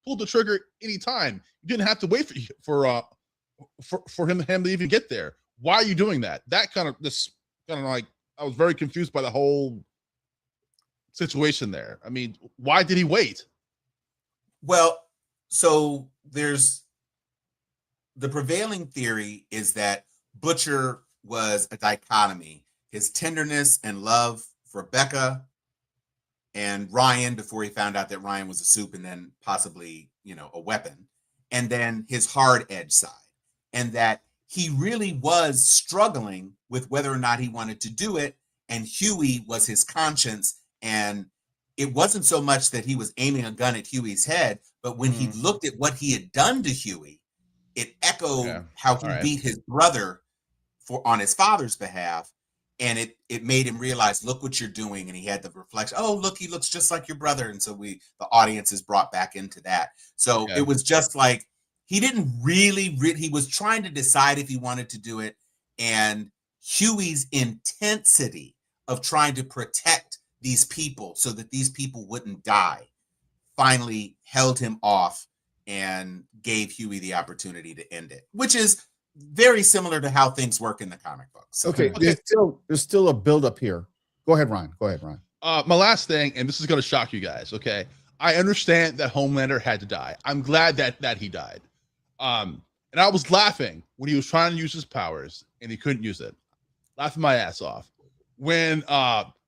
pulled the trigger anytime. You didn't have to wait for him to even get there. Why are you doing that? That kind of like, I was very confused by the whole situation there. I mean, why did he wait? Well, so there's the prevailing theory is that Butcher was a dichotomy. His tenderness and love for Becca and Ryan before he found out that Ryan was a soup and then possibly, a weapon. And then his hard edge side. And that he really was struggling with whether or not he wanted to do it. And Huey was his conscience. And it wasn't so much that he was aiming a gun at Huey's head, but when he looked at what he had done to Huey, it echoed how he beat his brother on his father's behalf. And it made him realize, look what you're doing. And he had the reflection, oh, look, he looks just like your brother. And so the audience is brought back into that. So it was just like, he didn't he was trying to decide if he wanted to do it. And Huey's intensity of trying to protect these people so that these people wouldn't die finally held him off and gave Huey the opportunity to end it, which is very similar to how things work in the comic books. So, okay. There's still a buildup here. Go ahead, Ryan. My last thing, and this is going to shock you guys. Okay, I understand that Homelander had to die. I'm glad that he died. And I was laughing when he was trying to use his powers and he couldn't use it. Laughing my ass off. When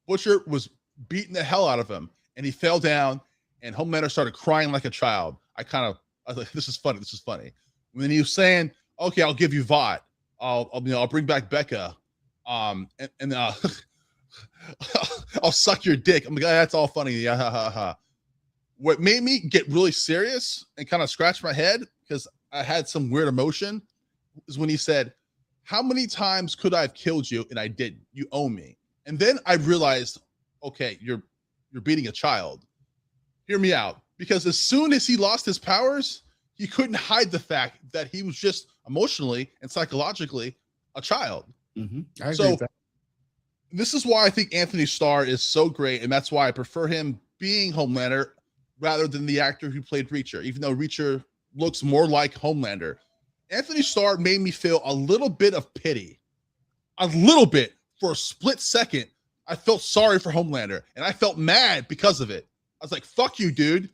Butcher was beating the hell out of him and he fell down and Homelander started crying like a child. I was like, this is funny. When he was saying, okay, I'll give you Vought. I'll bring back Becca. And I'll suck your dick. I'm like, that's all funny. Yeah, ha, ha, ha. What made me get really serious and kind of scratch my head because I had some weird emotion is when he said, "How many times could I have killed you?" And I didn't. You owe me. And then I realized, okay, you're beating a child. Hear me out. Because as soon as he lost his powers, he couldn't hide the fact that he was just emotionally and psychologically a child. Mm-hmm. I agree So with that. this is why I think Anthony Starr is so great, and that's why I prefer him being Homelander rather than the actor who played Reacher, even though Reacher looks more like Homelander. Anthony Starr made me feel a little bit of pity. A little bit. For a split second, I felt sorry for Homelander, and I felt mad because of it. I was like, fuck you, dude.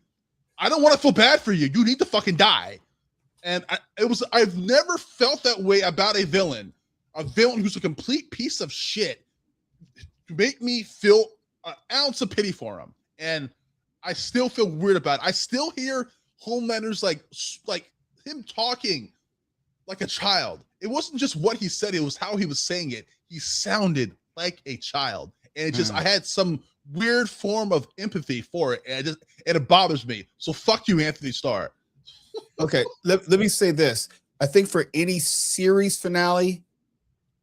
I don't want to feel bad for you. You need to fucking die. And I've never felt that way about a villain who's a complete piece of shit, to make me feel an ounce of pity for him. And I still feel weird about it. I still hear Homelander's like him talking like a child. It wasn't just what he said, it was how he was saying it. He sounded like a child. And it just, I had some weird form of empathy for it. And it bothers me. So fuck you, Anthony Starr. Okay, let me say this. I think for any series finale,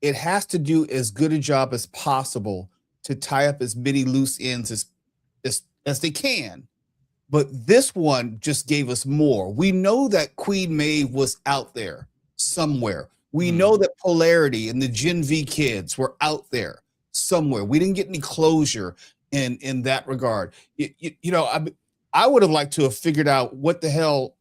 it has to do as good a job as possible to tie up as many loose ends as they can. But this one just gave us more. We know that Queen Maeve was out there somewhere. We know that Polarity and the Gen V kids were out there somewhere. We didn't get any closure in that regard. I would have liked to have figured out what the hell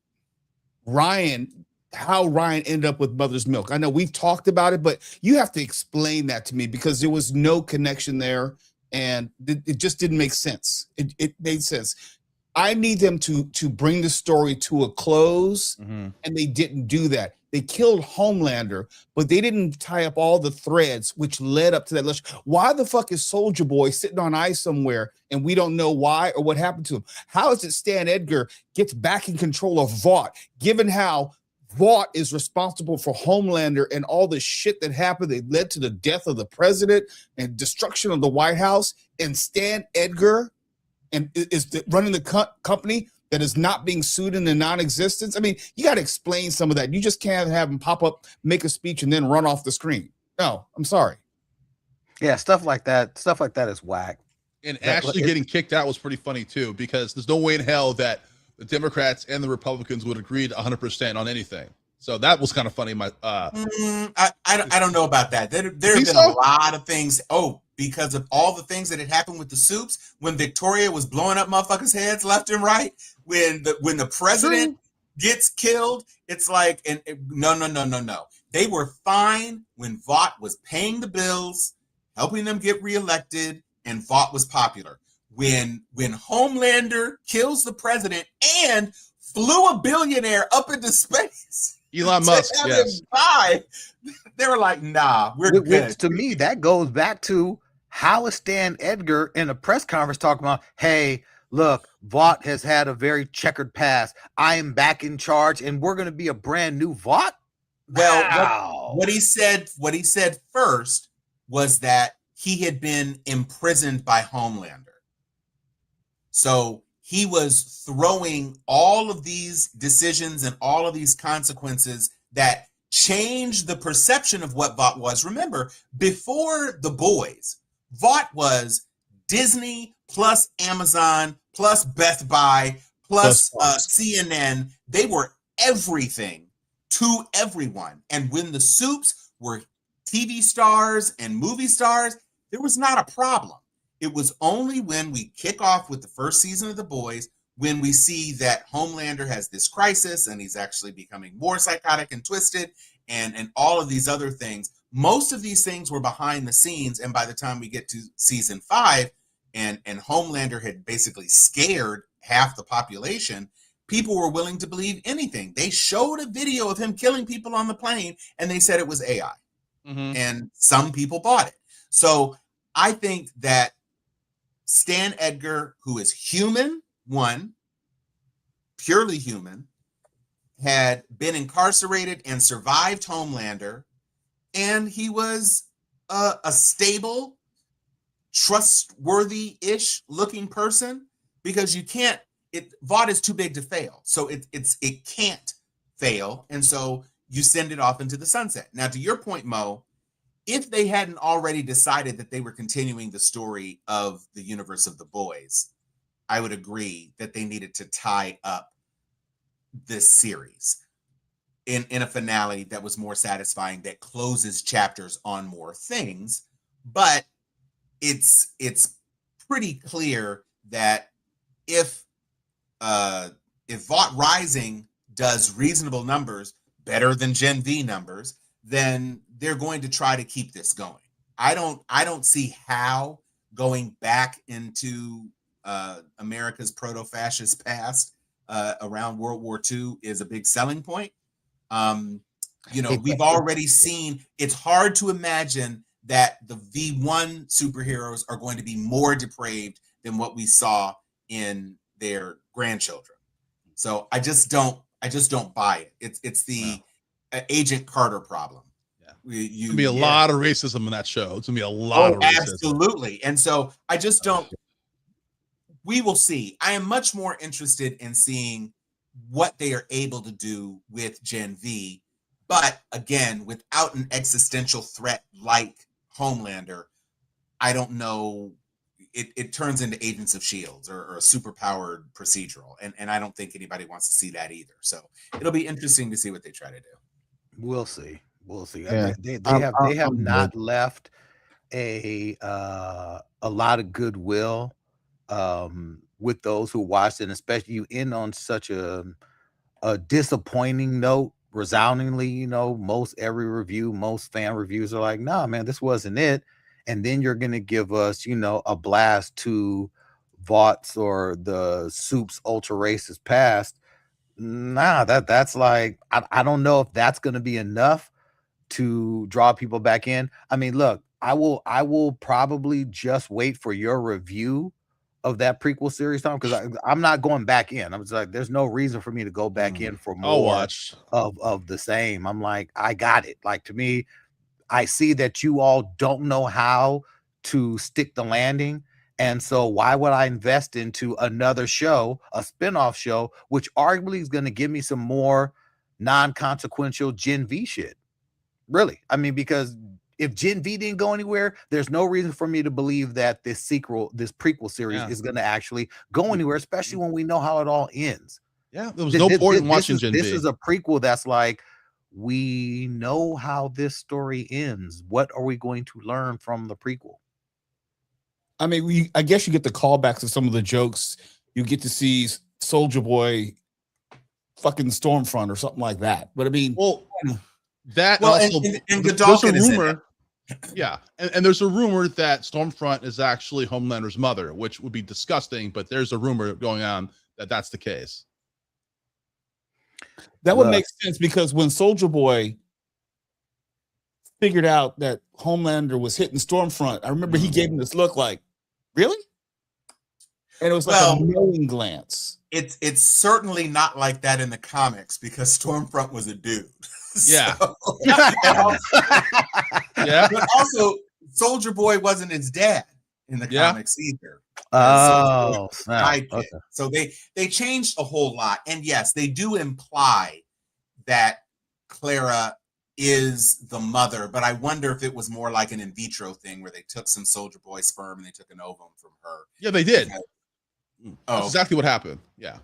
how Ryan ended up with Mother's Milk. I know we've talked about it, but you have to explain that to me, because there was no connection there, and it just didn't make sense. It made sense. I need them to bring the story to a close, and they didn't do that. They killed Homelander, but they didn't tie up all the threads which led up to that. Why the fuck is Soldier Boy sitting on ice somewhere and we don't know why or what happened to him? How is it Stan Edgar gets back in control of Vought, given how Vought is responsible for Homelander and all the shit that happened that led to the death of the president and destruction of the White House, and Stan Edgar and is running the company that is not being sued into non-existence? I mean, you got to explain some of that. You just can't have him pop up, make a speech, and then run off the screen. No, I'm sorry. Yeah, stuff like that is whack. And Ashley getting kicked out was pretty funny too, because there's no way in hell that the Democrats and the Republicans would agree 100% on anything. So that was kind of funny. I don't know about that. There have been a lot of things. Because of all the things that had happened with the soups, when Victoria was blowing up motherfuckers' heads left and right, when the president gets killed, it's like, no. They were fine when Vought was paying the bills, helping them get reelected, and Vought was popular. When Homelander kills the president and flew a billionaire up into space, Elon Musk, yes. They were like, nah, we're good. Which to me, that goes back to how is Stan Edgar in a press conference talking about, hey, look, Vought has had a very checkered past. I am back in charge, and we're going to be a brand new Vought? Well, what he said first was that he had been imprisoned by Homelander. So he was throwing all of these decisions and all of these consequences that changed the perception of what Vought was. Remember, before The Boys, Vought was Disney plus Amazon plus Best Buy plus CNN. They were everything to everyone. And when the soups were TV stars and movie stars, there was not a problem. It was only when we kick off with the first season of The Boys, when we see that Homelander has this crisis and he's actually becoming more psychotic and twisted and all of these other things. Most of these things were behind the scenes. And by the time we get to season 5 and Homelander had basically scared half the population, people were willing to believe anything. They showed a video of him killing people on the plane and they said it was AI. And some people bought it. So I think that Stan Edgar, who is human, purely human, had been incarcerated and survived Homelander, and he was a stable, trustworthy-ish looking person, because you can't, Vought is too big to fail. So it can't fail. And so you send it off into the sunset. Now, to your point, Mo, if they hadn't already decided that they were continuing the story of the universe of The Boys, I would agree that they needed to tie up this series in a finale that was more satisfying, that closes chapters on more things. But it's pretty clear that if Vought Rising does reasonable numbers, better than Gen V numbers, then they're going to try to keep this going. I don't see how going back into America's proto-fascist past around World War II is a big selling point. We've already seen, it's hard to imagine that the V1 superheroes are going to be more depraved than what we saw in their grandchildren. So I just don't buy it. It's the Agent Carter problem. There's gonna be a lot of racism in that show. It's gonna be a lot of racism. Absolutely. And so I just don't. We will see. I am much more interested in seeing what they are able to do with Gen V, but again, without an existential threat like Homelander, I don't know. It turns into Agents of S.H.I.E.L.D. or a superpowered procedural, and I don't think anybody wants to see that either. So it'll be interesting to see what they try to do. We'll see. We'll see. Yeah. They have not left a lot of goodwill with those who watched it, especially you end on such a disappointing note, resoundingly. Most every review, most fan reviews are like, nah, man, this wasn't it. And then you're gonna give us, a blast to Vaught's or the Soup's ultra racist past. Nah, that's like, I don't know if that's gonna be enough to draw people back in. I mean, look, I will probably just wait for your review of that prequel series, Tom, because I'm not going back in. I'm just like, there's no reason for me to go back in for more of the same. I'm like, I got it. Like, to me, I see that you all don't know how to stick the landing. And so why would I invest into another show, a spinoff show, which arguably is going to give me some more non-consequential Gen V shit? Really? I mean, because if Gen V didn't go anywhere, there's no reason for me to believe that this prequel series is going to actually go anywhere, especially when we know how it all ends. Yeah, there was no point in watching Gen V. This is a prequel that's like, we know how this story ends. What are we going to learn from the prequel? I mean, I guess you get the callbacks of some of the jokes. You get to see Soldier Boy fucking Stormfront or something like that. But I mean, and there's a rumor. Yeah, and there's a rumor that Stormfront is actually Homelander's mother, which would be disgusting. But there's a rumor going on that that's the case. That would make sense, because when Soldier Boy figured out that Homelander was hitting Stormfront, I remember he gave him this look like, really? And it was like a knowing glance. It's certainly not like that in the comics, because Stormfront was a dude. Yeah. Yeah. But also, Soldier Boy wasn't his dad in the comics either. Oh, okay. So they changed a whole lot. And yes, they do imply that Clara is the mother, but I wonder if it was more like an in vitro thing where they took some Soldier Boy sperm and they took an ovum from her. Yeah, they did. That's exactly what happened. Yeah.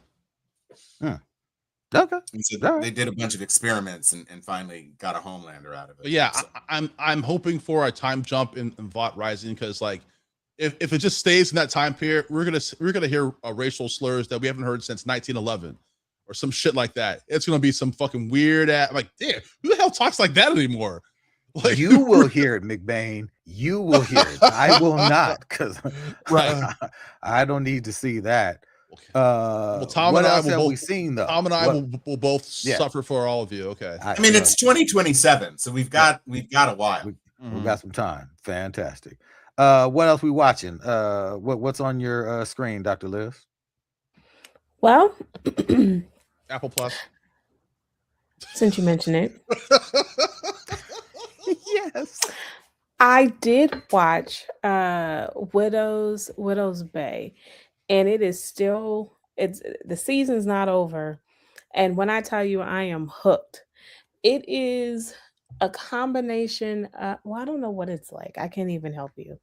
Okay. And so they did a bunch of experiments and finally got a Homelander out of it. But yeah, so. I'm hoping for a time jump in Vought Rising, because like if it just stays in that time period, we're gonna hear racial slurs that we haven't heard since 1911 or some shit like that. It's gonna be some fucking weird ass. Like, damn, who the hell talks like that anymore? Like, you will hear it, McBain. You will hear it. I will not, because I don't need to see that. Well, Tom what and else I have will we seen though? Tom and I will both suffer for all of you. Okay. I mean, it's 2027, so we've got a while. We've got some time. Fantastic. What else we watching? What's on your screen, Dr. Liz? Well, Apple Plus. Since you mention it. Yes. I did watch Widow's Bay, and it is still, the season's not over. And when I tell you I am hooked, it is a combination. Well, I don't know what it's like. I can't even help you,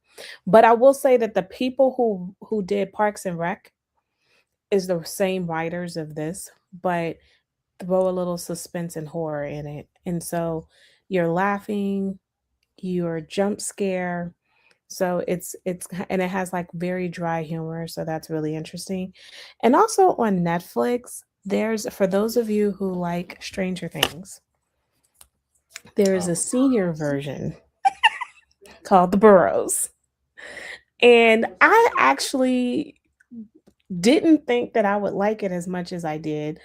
but I will say that the people who did Parks and Rec is the same writers of this, but throw a little suspense and horror in it, and so you're laughing, you're jump scare. So it's and it has like very dry humor, so that's really interesting. And also on Netflix, there's for those of you who like Stranger Things, there is a senior version called The Burrows. And I actually didn't think that I would like it as much as I did.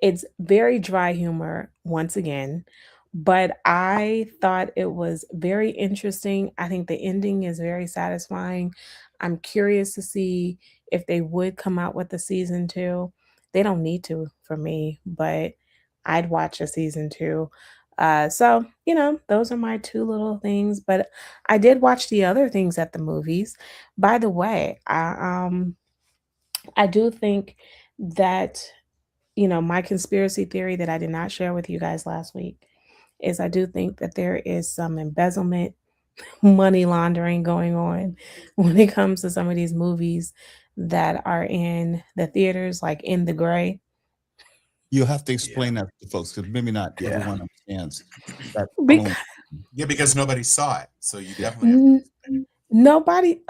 It's very dry humor once again, but I thought it was very interesting. I think the ending is very satisfying. I'm curious to see if they would come out with a season 2. They don't need to for me, but I'd watch a season 2. So, those are my two little things, but I did watch the other things at the movies. By the way, I do think that my conspiracy theory that I did not share with you guys last week is I do think that there is some embezzlement, money laundering going on when it comes to some of these movies that are in the theaters, like In the Gray. You'll have to explain that to folks because maybe not everyone understands that. Because because nobody saw it, so you definitely have to nobody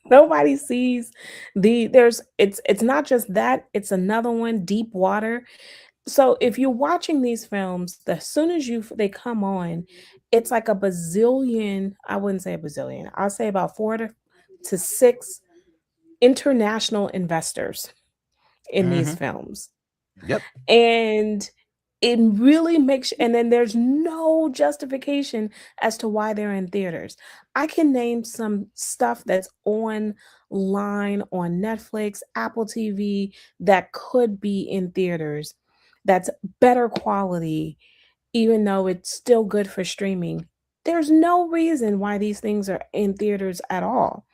nobody sees it's not just that, it's another one, Deep Water. So if you're watching these films, as soon as they come on, it's like a bazillion, I wouldn't say a bazillion, I'll say about 4 to 6 international investors in these films. Yep. And it really makes, and then there's no justification as to why they're in theaters. I can name some stuff that's online on Netflix, Apple TV that could be in theaters that's better quality, even though it's still good for streaming. There's no reason why these things are in theaters at all.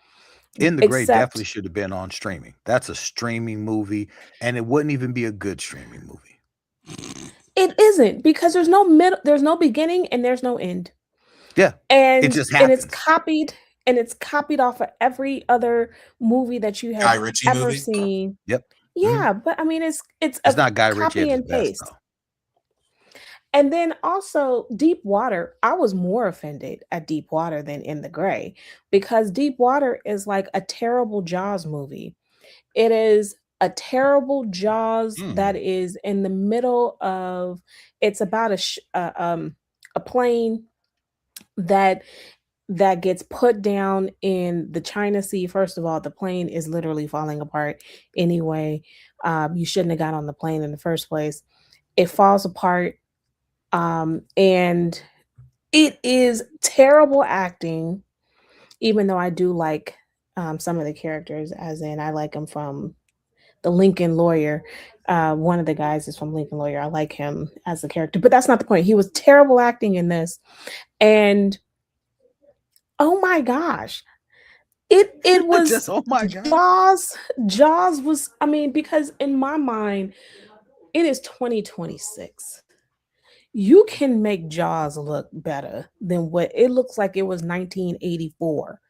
In the Gray definitely Except should have been on streaming. That's a streaming movie, and it wouldn't even be a good streaming movie. it isn't, because there's no middle, there's no beginning, and there's no end. Yeah, And it just and it's happens. copied off of every other movie that you Guy have Ritchie ever movie. Yep. Yep. Yeah, but I mean it's It's a not Guy Ritchie copy at his and best, paste. though. And then also Deep Water, I was more offended at Deep Water than In the Gray, because Deep Water is like a terrible Jaws movie. It is a terrible Jaws that is in the middle of, it's about a plane that gets put down in the China Sea. First of all, the plane is literally falling apart anyway. You shouldn't have got on the plane in the first place. It falls apart. And it is terrible acting, even though I do like some of the characters, as in I like him from the Lincoln Lawyer. One of the guys is from Lincoln Lawyer. I like him as a character, but that's not the point. He was terrible acting in this. And oh my gosh, it was Just, oh my God. Jaws was, I mean, because in my mind, it is 2026. You can make Jaws look better than what it looks like. It was 1984.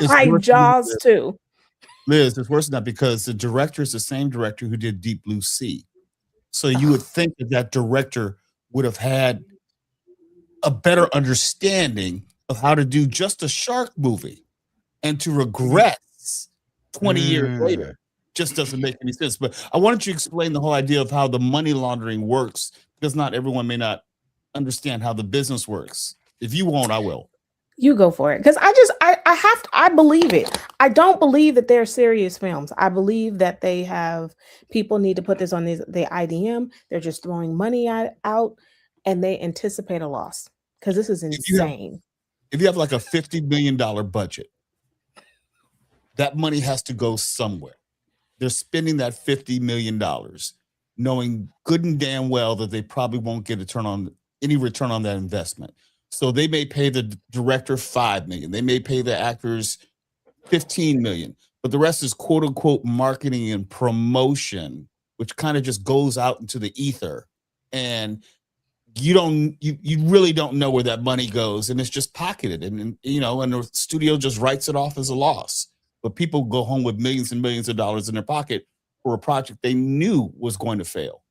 It's Like worse than Jaws that. 2. Liz, it's worse than that because the director is the same director who did Deep Blue Sea. So you would think that director would have had a better understanding of how to do just a shark movie, and to regret 20 years later just doesn't make any sense. But I wanted you to explain the whole idea of how the money laundering works, because not everyone may not understand how the business works. If you won't, I will. You go for it. Because I believe it. I don't believe that they're serious films. I believe that they have, people need to put this on the IDM. They're just throwing money out, and they anticipate a loss, because this is insane. If you have like a $50 million budget, that money has to go somewhere. They're spending that $50 million, knowing good and damn well that they probably won't get any return on that investment. So they may pay the director $5 million. They may pay the actors $15 million, but the rest is quote unquote marketing and promotion, which kind of just goes out into the ether. And you really don't know where that money goes, and it's just pocketed, and the studio just writes it off as a loss. But people go home with millions and millions of dollars in their pocket for a project they knew was going to fail.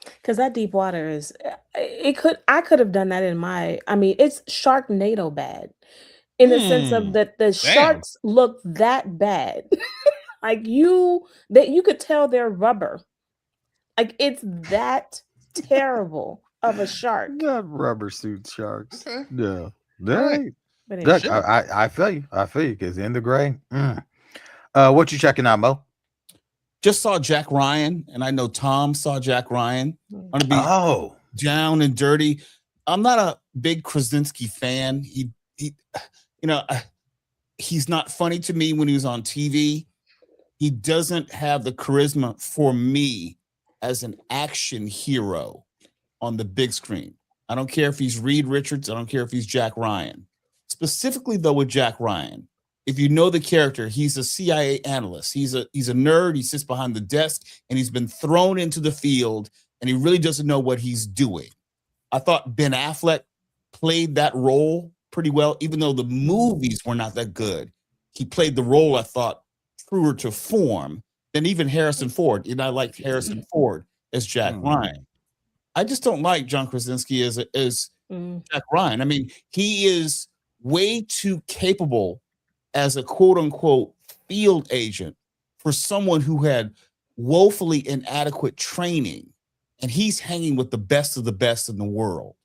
Because that deep water is, I could have done that in my, I mean, it's Sharknado bad in the sense of that the sharks look that bad. Like that you could tell they're rubber. Like it's that terrible of a shark. Not rubber suit sharks. Okay. No. Right. But Look, anyway. I feel you. I feel you because in the gray. What you checking out, Mo? Just saw Jack Ryan, and I know Tom saw Jack Ryan. I'm gonna be down and dirty. I'm not a big Krasinski fan. He's not funny to me when he was on TV. He doesn't have the charisma for me as an action hero on the big screen. I don't care if he's Reed Richards. I don't care if he's Jack Ryan. Specifically, though, with Jack Ryan, if you know the character, he's a CIA analyst. He's a nerd. He sits behind the desk, and he's been thrown into the field, and he really doesn't know what he's doing. I thought Ben Affleck played that role pretty well, even though the movies were not that good. He played the role, I thought, truer to form than even Harrison Ford. And I liked Harrison Ford as Jack Ryan. I just don't like John Krasinski as Jack Ryan. I mean, he is way too capable as a quote unquote field agent for someone who had woefully inadequate training, and he's hanging with the best of the best in the world.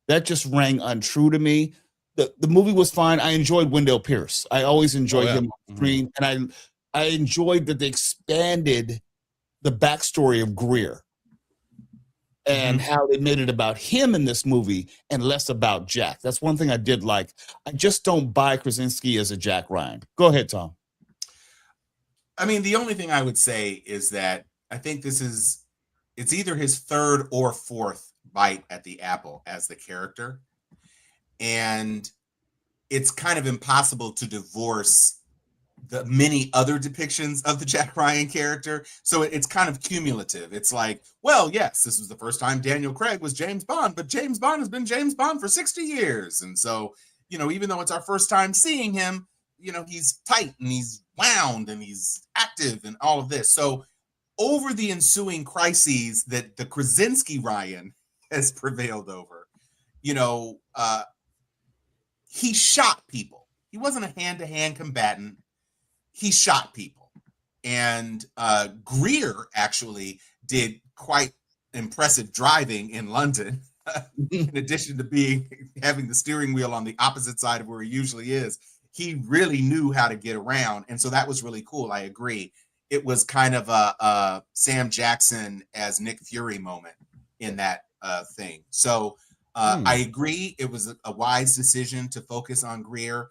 That just rang untrue to me. The movie was fine. I enjoyed Wendell Pierce. I always enjoy him on screen, and I enjoyed that they expanded the backstory of Greer and how they made it about him in this movie and less about Jack. That's one thing I did like. I just don't buy Krasinski as a Jack Ryan. Go ahead, Tom. I mean, the only thing I would say is that I think it's either his third or fourth bite at the apple as the character. And it's kind of impossible to divorce the many other depictions of the Jack Ryan character. So it's kind of cumulative. It's like, well, yes, this was the first time Daniel Craig was James Bond, but James Bond has been James Bond for 60 years. And so, even though it's our first time seeing him, he's tight and he's wound and he's active and all of this. So over the ensuing crises that the Krasinski Ryan has prevailed over, he shot people. He wasn't a hand-to-hand combatant. He shot people. And Greer actually did quite impressive driving in London, in addition to having the steering wheel on the opposite side of where he usually is. He really knew how to get around. And so that was really cool. I agree. It was kind of a Sam Jackson as Nick Fury moment in that thing. So I agree. It was a wise decision to focus on Greer.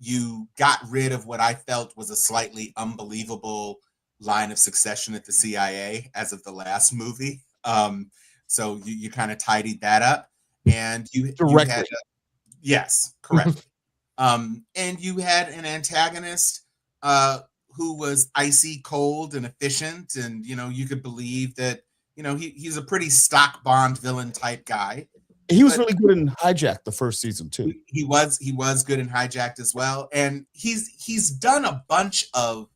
You got rid of what I felt was a slightly unbelievable line of succession at the CIA as of the last movie. So you kind of tidied that up, and you had yes, correct. And you had an antagonist who was icy cold and efficient, and you could believe that he's a pretty stock Bond villain type guy. He was really good in Hijacked the first season too. He was good in Hijacked as well, and he's done a bunch of.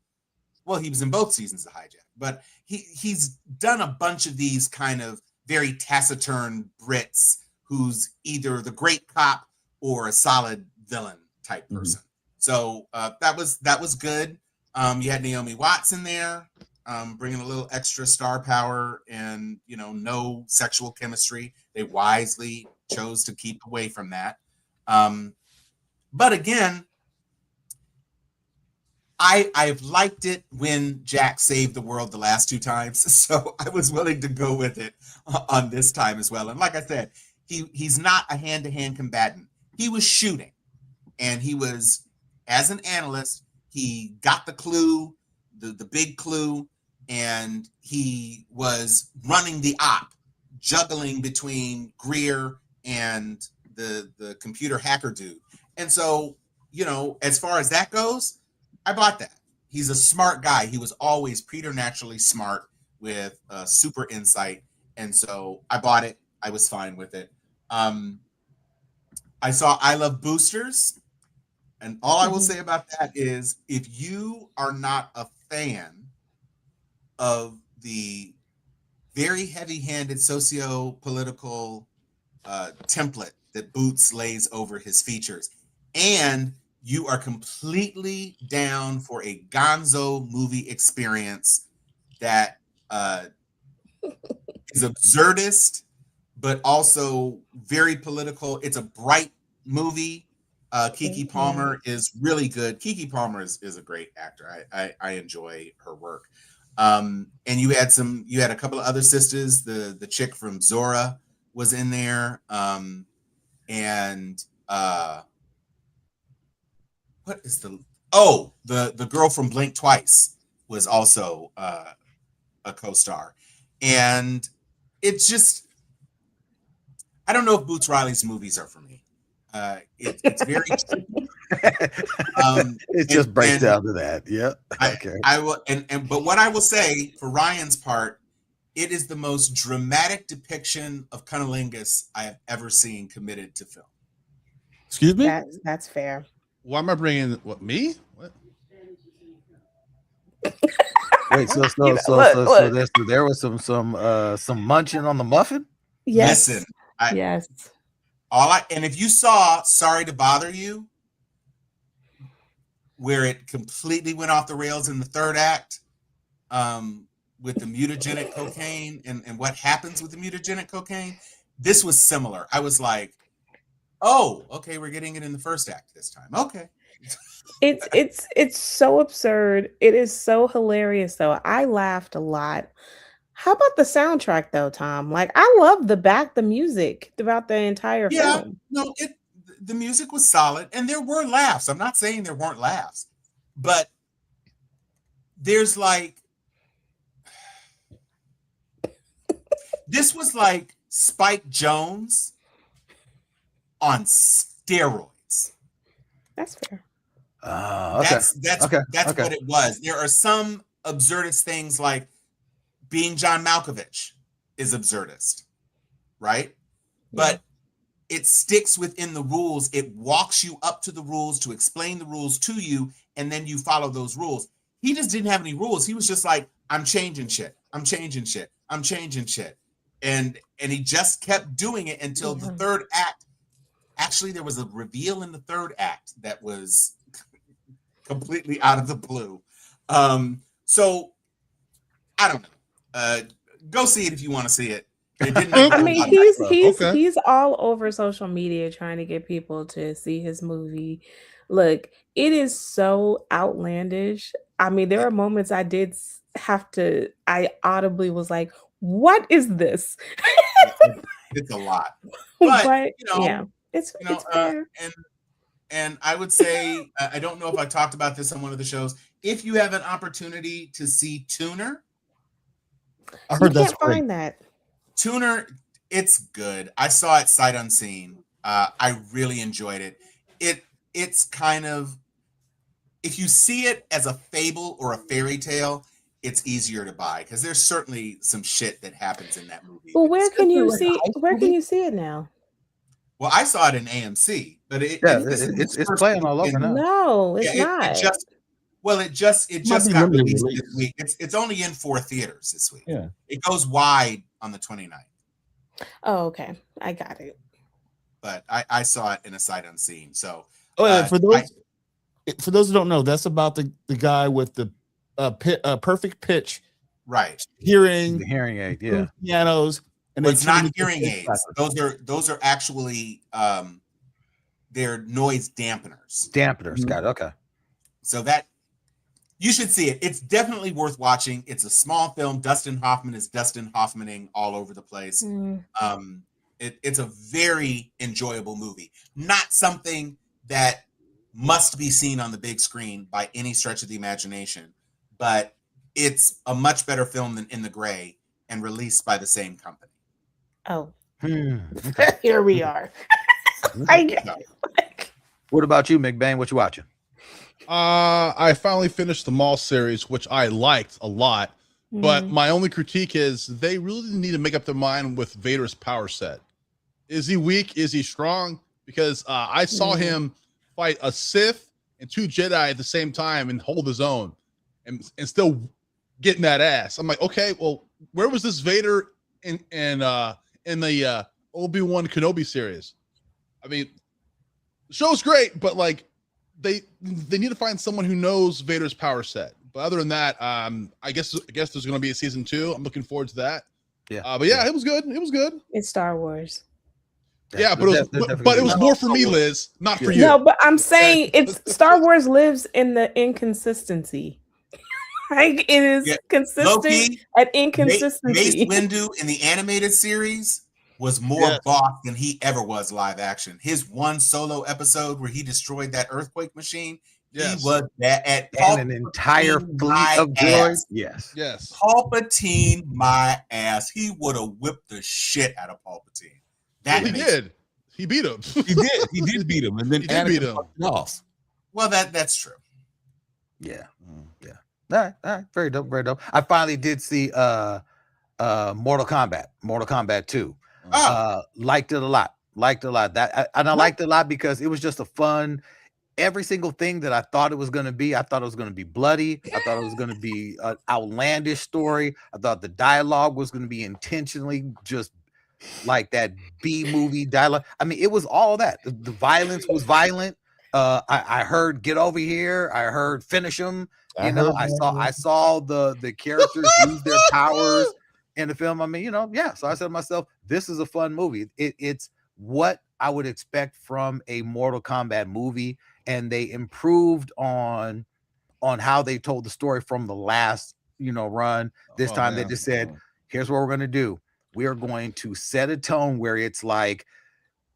Well, he was in both seasons of Hijacked, but he's done a bunch of these kind of very taciturn Brits who's either the great cop or a solid villain type person. So that was good. You had Naomi Watts in there, bringing a little extra star power and no sexual chemistry. They wisely chose to keep away from that. But again, I've liked it when Jack saved the world the last two times, so I was willing to go with it on this time as well. And like I said, he's not a hand-to-hand combatant. He was shooting, and he was, as an analyst, he got the clue, the big clue, and he was running the op, juggling between Greer and the computer hacker dude. And so, as far as that goes, I bought that. He's a smart guy. He was always preternaturally smart with super insight. And so I bought it. I was fine with it. I saw I Love Boosters, and all I will say about that is if you are not a fan of the very heavy-handed socio-political template that Boots lays over his features, and you are completely down for a gonzo movie experience that is absurdist, but also very political. It's a bright movie. Keke Palmer is really good. Keke Palmer is a great actor. I enjoy her work. And you had a couple of other sisters. The chick from Zora was in there. What is the girl from Blink Twice was also a co-star. And it's just, I don't know if Boots Riley's movies are for me. It's very it just breaks down to that. Yeah. Okay. I will but what I will say for Ryan's part, it is the most dramatic depiction of cunnilingus I have ever seen committed to film. Excuse me? That's fair. Why am I bringing what me? What? Wait, so there was some munching on the muffin? Yes. Listen, yes. And if you saw Sorry to Bother You, where it completely went off the rails in the third act, with the mutagenic cocaine and what happens with the mutagenic cocaine, this was similar. I was like, oh, okay, we're getting it in the first act this time. Okay. It's so absurd. It is so hilarious though. I laughed a lot. How about the soundtrack though, Tom? Like I love the music throughout the entire film. No, the music was solid and there were laughs. I'm not saying there weren't laughs, but there's like this was like Spike Jonze on steroids. That's fair. Okay. That's what it was. There are some absurdist things like being John Malkovich is absurdist, right? Yeah. But it sticks within the rules. It walks you up to the rules to explain the rules to you, and then you follow those rules. He just didn't have any rules. He was just like, I'm changing shit. I'm changing shit. I'm changing shit. And he just kept doing it until the third act. Actually, there was a reveal in the third act that was completely out of the blue. So I don't know. Go see it if you want to see it. I mean, he's all over social media trying to get people to see his movie. Look, it is so outlandish. I mean, there are moments I audibly was like, what is this? It's a lot. But it's fair. And I would say, I don't know if I talked about this on one of the shows. If you have an opportunity to see Tuner, I heard that's great. Find that. Tuner, it's good. I saw it sight unseen. I really enjoyed it. It's kind of, if you see it as a fable or a fairy tale, it's easier to buy because there's certainly some shit that happens in that movie. Well, where can you see it now? Well, I saw it in AMC, but it's playing all over now. No, it's not. It just got released this week. It's only in 4 theaters this week. Yeah. It goes wide on the 29th. Oh, okay. I got it. But I saw it in a sight unseen. So for those who don't know, that's about the guy with the perfect pitch, right? The hearing aid, yeah. Pianos, and it's not hearing aids. Those are actually they're noise dampeners. Got it. Okay. So that you should see it. It's definitely worth watching. It's a small film. Dustin Hoffman is Dustin Hoffmaning all over the place. It's a very enjoyable movie. Not something that must be seen on the big screen by any stretch of the imagination, but it's a much better film than In the Gray and released by the same company. Oh, here we are. What about you, McBain? What you watching? I finally finished the Mall series, which I liked a lot. But my only critique is they really need to make up their mind with Vader's power set. Is he weak? Is he strong? Because I saw him fight a Sith and 2 Jedi at the same time and hold his own and still getting that ass. I'm like, okay, well, where was this Vader in the Obi-Wan Kenobi series? I mean, the show's great, but like they need to find someone who knows Vader's power set. But other than that, I guess there's going to be a season 2. I'm looking forward to that. Yeah. But yeah, it was good. It was good. It's Star Wars. Yeah, but it was more for me, Liz, not for you. No, but I'm saying it's Star Wars lives in the inconsistency. Like it is consistent at inconsistency. Mace Windu in the animated series was more boss than he ever was live action. His one solo episode where he destroyed that earthquake machine. He was that at an entire fleet of droids. Yes. Palpatine, my ass. He would have whipped the shit out of Palpatine. He did. He beat him. He did beat him, and then beat him off. Well, that's true. Yeah. All right. Very dope. I finally did see Mortal Kombat 2. Liked it a lot. I liked it a lot because it was just a fun. Every single thing that I thought it was going to be, I thought it was going to be bloody. I thought it was going to be an outlandish story. I thought the dialogue was going to be intentionally just like that B movie dialogue. I mean, it was all that. The violence was violent. I heard "get over here." I heard "finish him." I saw the characters use their powers in the film. I mean, So I said to myself, "This is a fun movie. It's what I would expect from a Mortal Kombat movie." And they improved on how they told the story from the last, run. This time they just said, here's what we're going to do. We are going to set a tone where it's like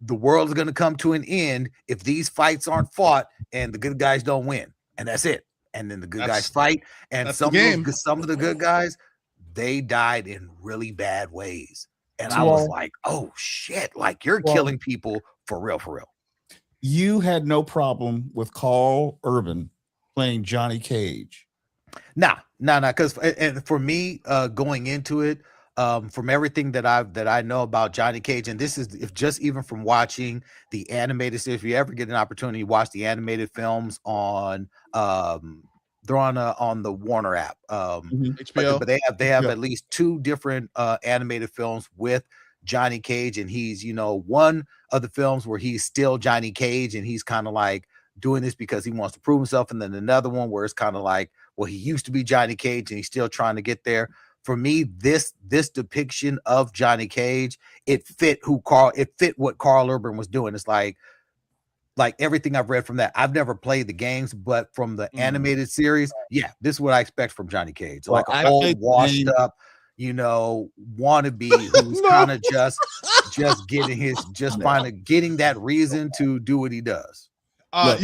the world's going to come to an end if these fights aren't fought and the good guys don't win. And that's it. And then the good guys fight. And some of the good guys, they died in really bad ways. And I was like, oh, shit. Like, you're killing people for real. You had no problem with Carl Urban playing Johnny Cage. Nah. Because and for me, going into it, from everything that I know about Johnny Cage, and this is even from watching the animated series. If you ever get an opportunity to watch the animated films on, they're on the Warner app, HBO. But they have at least 2 different animated films with Johnny Cage, and he's one of the films where he's still Johnny Cage and he's kind of like doing this because he wants to prove himself, and then another one where it's kind of like, well, he used to be Johnny Cage and he's still trying to get there. For me, this depiction of Johnny Cage, it fit what Carl Urban was doing. It's like everything I've read from that. I've never played the games, but from the animated series, this is what I expect from Johnny Cage. Like an old washed up, wannabe who's kind of just getting that reason to do what he does. I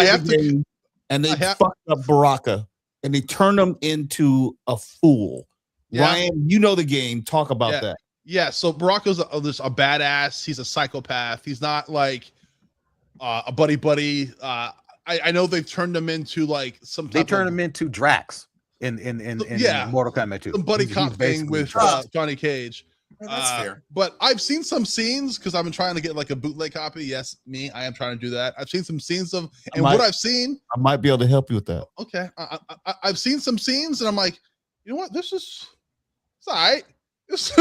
have to, and they fucked up Baraka and they turned him into a fool. Ryan, the game. Talk about that. Yeah, so Baraka's a badass. He's a psychopath. He's not like a buddy. I know they've turned him into like some. They turned him into Drax in Mortal Kombat 2. Some buddy cop thing with Johnny Cage. That's fair. But I've seen some scenes because I've been trying to get like a bootleg copy. Yes, I am trying to do that. I've seen some scenes of, and what I've seen, I might be able to help you with that. Okay, I've seen some scenes, and I'm like, you know what? It's all right. It's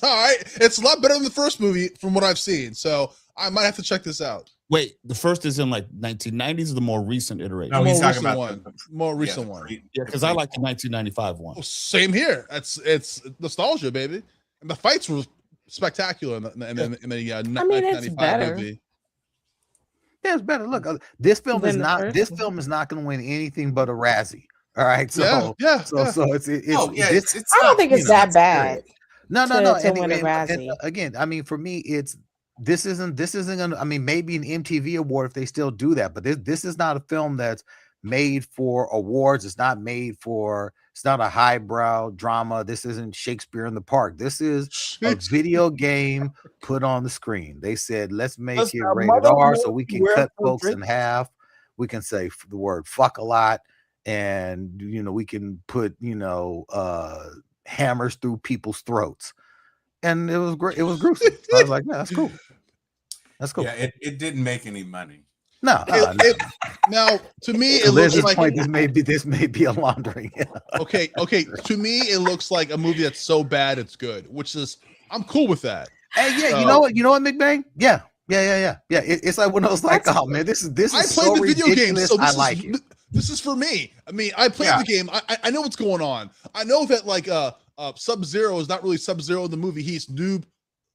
all right. It's a lot better than the first movie from what I've seen. So I might have to check this out. Wait, the first is in like 1990s or the more recent iteration? No, he's talking about one. More recent one. Yeah, because I like the 1995 one. Oh, same here. It's nostalgia, baby. And the fights were spectacular in the 1995 movie. Yeah, it's better. Look, this film is not going to win anything but a Razzie. All right, so I don't think it's that bad. No. To win a Razzie. And again, I mean, for me, this isn't gonna. I mean, maybe an MTV award if they still do that, but this is not a film that's made for awards. It's not a highbrow drama. This isn't Shakespeare in the Park. This is a video game put on the screen. They said, let's make it rated R so we can cut folks in half. We can say the word fuck a lot. and we can put hammers through people's throats, and it was great. It was gruesome. I was like, yeah, that's cool. That's cool. Yeah, it didn't make any money. No. Now, to me, To it looks Liz's like point, this may be a laundering. okay. To me, it looks like a movie that's so bad it's good, which is I'm cool with that. Hey, yeah, you know what, McBain? Yeah. It's like one of those like, oh man, this is I so played the video game, ridiculous. so I like it. This is for me. I mean, I played the game. I know what's going on. I know that like Sub-Zero is not really Sub-Zero in the movie. He's Noob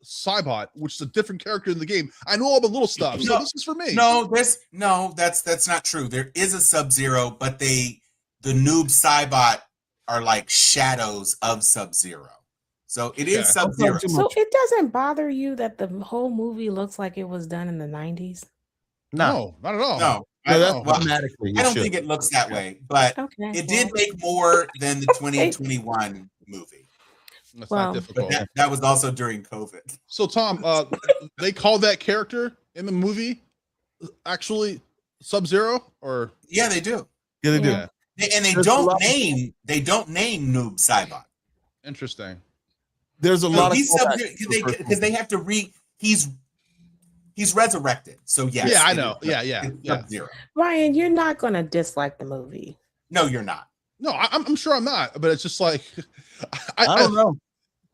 Saibot, which is a different character in the game. I know all the little stuff. So this is for me. That's not true. There is a Sub-Zero, but the Noob Saibot are like shadows of Sub-Zero. So it is Sub-Zero. So it doesn't bother you that the whole movie looks like it was done in the 90s? No, not at all. No. I don't think it looks that way, but it did make more than the 2021 movie. That's not difficult. But that was also during COVID. So Tom, they call that character in the movie actually Sub-Zero, or yeah, they do. Yeah, they do. And they don't name Noob Saibot. Interesting. There's a lot of because they have to he's resurrected. So yes. Yeah, I know. Yeah. Sub-Zero. Ryan, you're not gonna dislike the movie. No, you're not. No, I'm sure I'm not, but it's just like I don't know.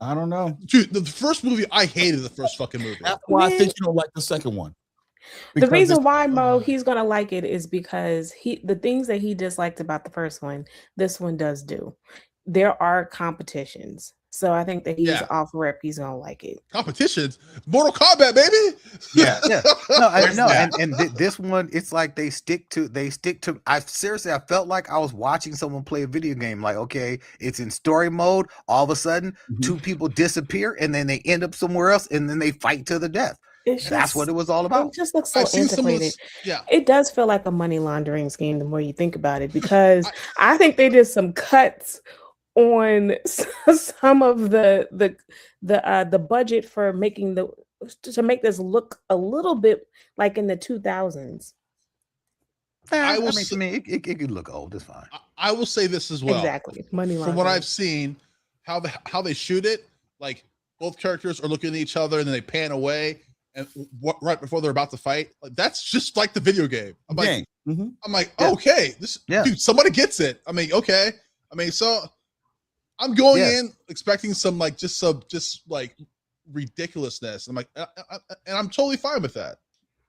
I don't know. Dude, the first movie, I hated the first fucking movie. That's why I think you don't like the second one. The reason why, Mo, he's gonna like it is because the things that he disliked about the first one, this one does do. There are competitions. So I think that he's off rip. He's gonna like it. Competitions, Mortal Kombat, baby. Yeah. And this one, it's like they stick to. I felt like I was watching someone play a video game. Like, okay, it's in story mode. All of a sudden, two people disappear, and then they end up somewhere else, and then they fight to the death. That's what it was all about. It just looks so antiquated. It does feel like a money laundering scheme the more you think about it, because I think they did some cuts on some of the budget for to make this look a little bit like in the 2000s. To me, it could look old. It's fine. I will say this as well. Exactly, money laundering. From what I've seen, how they shoot it, like both characters are looking at each other and then they pan away, and right before they're about to fight, like that's just like the video game. I'm like, okay, dude, somebody gets it. I mean, okay. I mean, so I'm going in expecting some ridiculousness. I'm like, and I'm totally fine with that.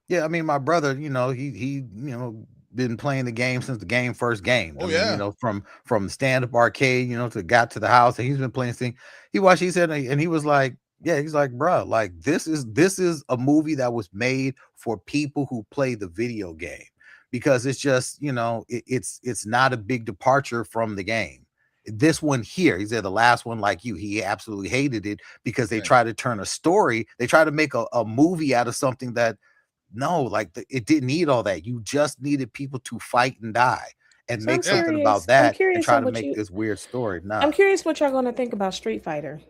Yeah, I mean, my brother, he been playing the game since the first game. From the stand-up arcade, got to the house, and he's been playing this thing. He said, and he was like, he's like, bro, like this is a movie that was made for people who play the video game, because it's just, it's not a big departure from the game. This one here, he said the last one, like he absolutely hated it because they try to turn a story. They try to make a movie out of something that, it didn't need all that. You just needed people to fight and die and make something about that and try to make this weird story. I'm curious what y'all going to think about Street Fighter,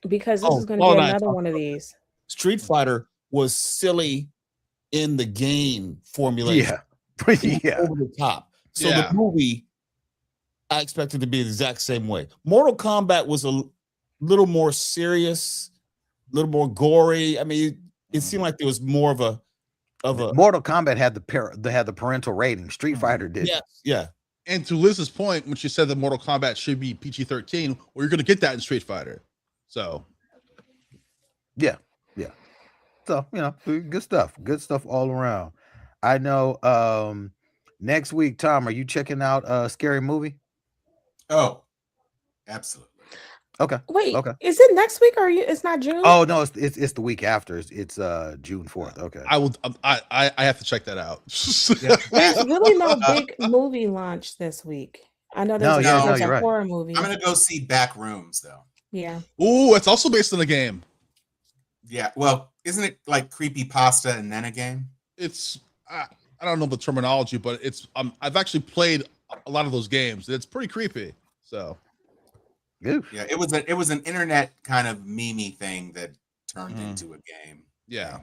because this is going to be another one of these. Street Fighter was silly in the game formulation. Yeah. Over the top. So the movie, I expected to be the exact same way. Mortal Kombat was a little more serious, a little more gory. I mean, it seemed like there was more of a Mortal Kombat had the parental rating. Street Fighter did. Yeah. And to Liz's point, when she said that Mortal Kombat should be PG-13, well, you're going to get that in Street Fighter. So, yeah. So, good stuff all around. I know. Next week, Tom, are you checking out a scary movie? Oh, absolutely. Okay. Wait. Okay. Is it next week or it's not June? Oh no, it's the week after. It's June 4th. Okay. I will. I have to check that out. There's really no big movie launch this week. I know there's a horror movie. I'm gonna go see Back Rooms though. Yeah. Ooh, it's also based on a game. Yeah. Well, isn't it like creepypasta and then a game? It's I don't know the terminology, but it's I've actually played a lot of those games. It's pretty creepy. So. Yeah, it was an internet kind of meme-y thing that turned into a game. Yeah.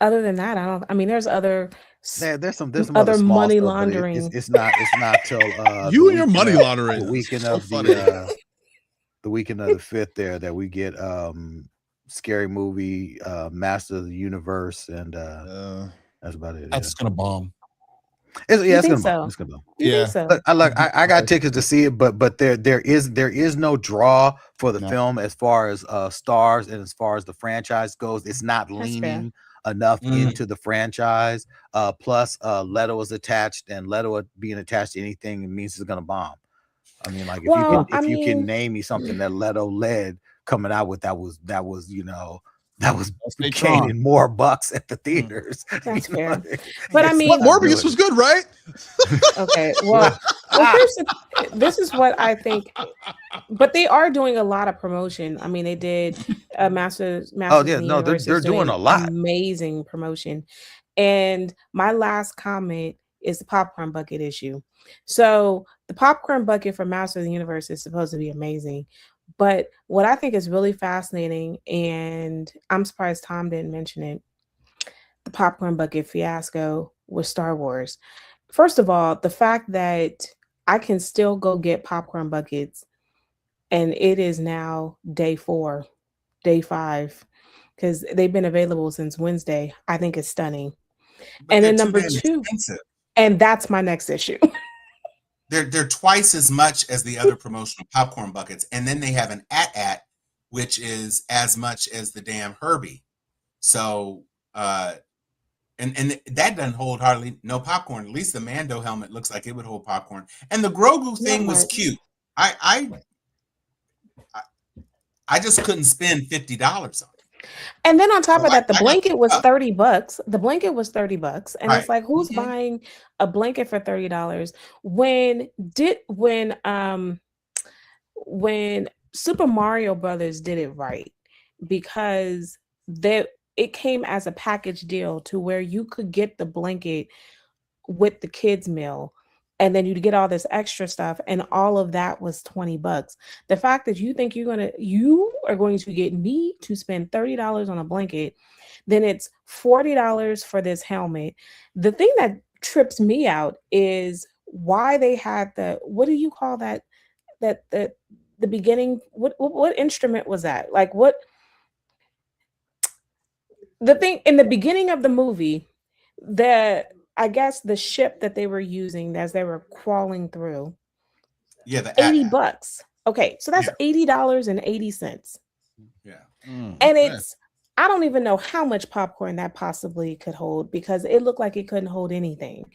Other than that, there's other There's some other other small money stuff, but laundering. it's not till You and your money laundering. the weekend So of funny. the weekend of the 5th there that we get Scary Movie, Master of the Universe, and that's about it. That's gonna bomb. It's think gonna so? bomb. It's gonna bomb. You Yeah. think so? Look, I got tickets to see it, but there is no draw for the No. film as far as stars and as far as the franchise goes. It's not fair. leaning enough into the franchise. Plus, Leto is attached, and Leto being attached to anything, it means it's gonna bomb. I mean, like if you can name me something that Leto led coming out with that was gaining more bucks at the theaters. That's you know? fair. But I It's mean, not Morbius doing was it. good, right? okay. Well, this is what I think. But they are doing a lot of promotion. I mean, they did Masters Oh of yeah, the no, Universe they're is doing a lot. amazing promotion. And my last comment is the popcorn bucket issue. So the popcorn bucket for Master of the Universe is supposed to be amazing. But what I think is really fascinating, and I'm surprised Tom didn't mention it, the popcorn bucket fiasco with Star Wars. First of all, the fact that I can still go get popcorn buckets and it is now day 4, day 5, because they've been available since Wednesday, I think is stunning. But And they're then too number damn 2, expensive. and that's my next issue. They're twice as much as the other promotional popcorn buckets, and then they have an at which is as much as the damn Herbie. So and that doesn't hold hardly no popcorn. At least the Mando helmet looks like it would hold popcorn. And the Grogu thing was cute. I just couldn't spend $50 on it. And then on top So of that, the I got blanket was stuck. $30. The blanket was $30. And it's Right. like, who's buying a blanket for $30? When Super Mario Brothers did it right, because it came as a package deal to where you could get the blanket with the kids meal, and then you'd get all this extra stuff, and all of that was $20. The fact that you think you are going to get me to spend $30 on a blanket, then it's $40 for this helmet. The thing that trips me out is why they had what do you call that the beginning, what instrument was that? Like, what the thing in the beginning of the movie, I guess the ship that they were using as they were crawling through. Yeah, the $80. Okay, so that's $80.80. Yeah. And it's, I don't even know how much popcorn that possibly could hold, because it looked like it couldn't hold anything.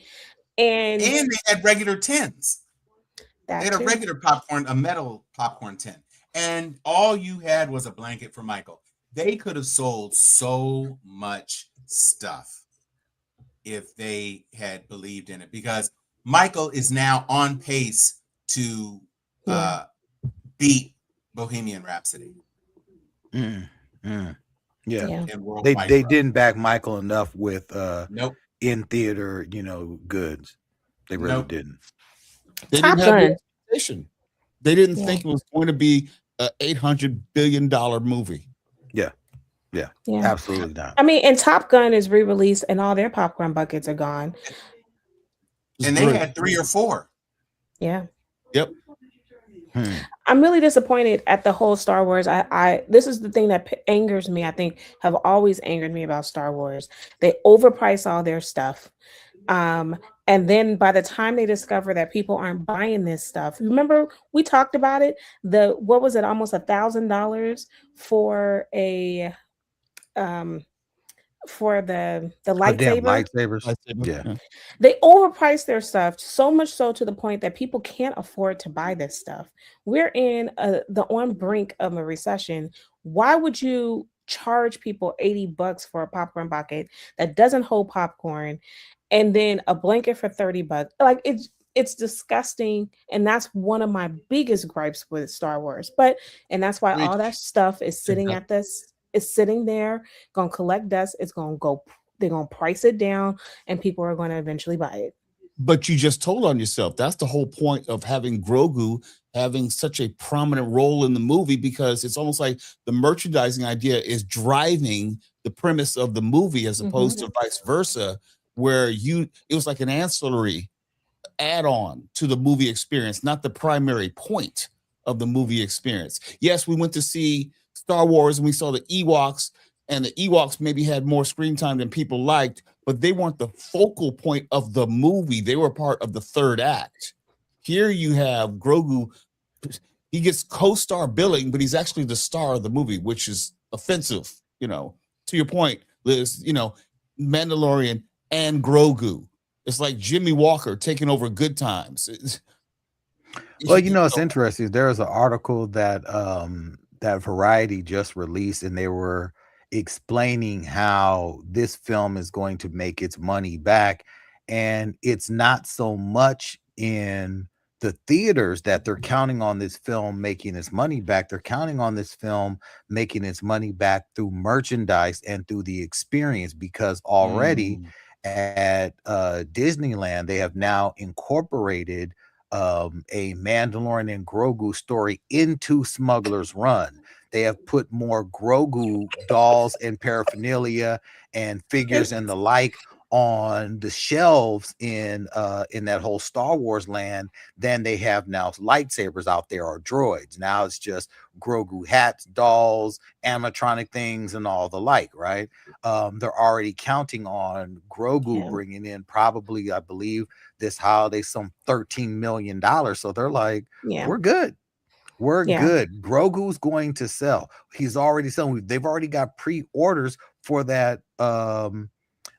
And they had regular tins. They had a too. regular popcorn, a metal popcorn tin. And all you had was a blanket for Michael. They could have sold so much stuff if they had believed in it, because Michael is now on pace to beat Bohemian Rhapsody. Yeah. They didn't back Michael enough with nope in theater, goods. They really didn't. They didn't have the expectation. They didn't think it was going to be an $800 billion movie. Yeah, absolutely not. I mean, and Top Gun is re-released, and all their popcorn buckets are gone. And they had 3 or 4. Yeah. Yep. I'm really disappointed at the whole Star Wars. This is the thing that angers me. I think have always angered me about Star Wars. They overprice all their stuff. And then by the time they discover that people aren't buying this stuff, remember we talked about it? What was it? Almost $1,000 for a for the lightsabers. Yeah. They overprice their stuff so much so to the point that people can't afford to buy this stuff. We're in the brink of a recession. Why would you charge people $80 for a popcorn bucket that doesn't hold popcorn, and then a blanket for $30? Like, it's disgusting, and that's one of my biggest gripes with Star Wars. And that's why all that stuff is sitting is sitting there, gonna collect dust. It's gonna go. They're gonna price it down, and people are going to eventually buy it. But you just told on yourself. That's the whole point of having Grogu having such a prominent role in the movie, because it's almost like the merchandising idea is driving the premise of the movie, as opposed to vice versa. where it was like an ancillary add-on to the movie experience, not the primary point of the movie experience. Yes, we went to see Star Wars and we saw the Ewoks, and the Ewoks maybe had more screen time than people liked, but they weren't the focal point of the movie. They were part of the third act. Here you have Grogu. He gets co-star billing, but he's actually the star of the movie, which is offensive. To your point, Liz, Mandalorian and Grogu. It's like Jimmy Walker taking over Good Times. Well, it's interesting. There was an article that that Variety just released, and they were explaining how this film is going to make its money back, and it's not so much in the theaters that they're counting on this film making its money back. They're counting on this film making its money back through merchandise and through the experience, because already at Disneyland, they have now incorporated a Mandalorian and Grogu story into Smuggler's Run. They have put more Grogu dolls and paraphernalia and figures and the like on the shelves in that whole Star Wars land than they have now lightsabers out there or droids. Now it's just Grogu hats, dolls, animatronic things, and all the like, right? They're already counting on Grogu bringing in probably, I believe, this holiday some $13 million. So they're like, we're good. We're good. Grogu's going to sell. He's already selling. They've already got pre-orders for that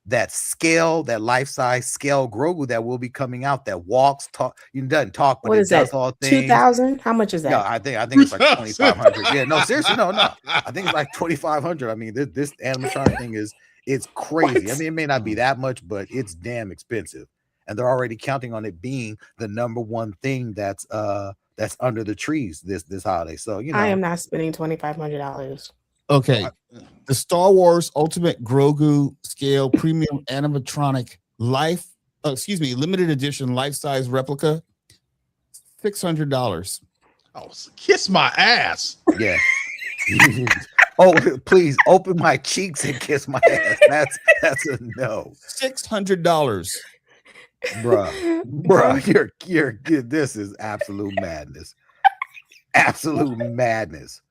that scale, that life-size scale Grogu that will be coming out, that walks, talk, doesn't talk, but it does all things. 2,000? How much is that? Yeah, I think it's like 2,500. Yeah, no, seriously, no. I think it's like 2,500. I mean, this animatronic thing it's crazy. What? I mean, it may not be that much, but it's damn expensive. And they're already counting on it being the number one thing that's under the trees this holiday. So I am not spending $2,500. Okay, the Star Wars Ultimate Grogu Scale Premium Animatronic limited edition life-size replica, $600. Oh, kiss my ass. Yeah. Oh, please open my cheeks and kiss my ass. That's a no. $600. Bruh, you're this is absolute madness. Absolute madness.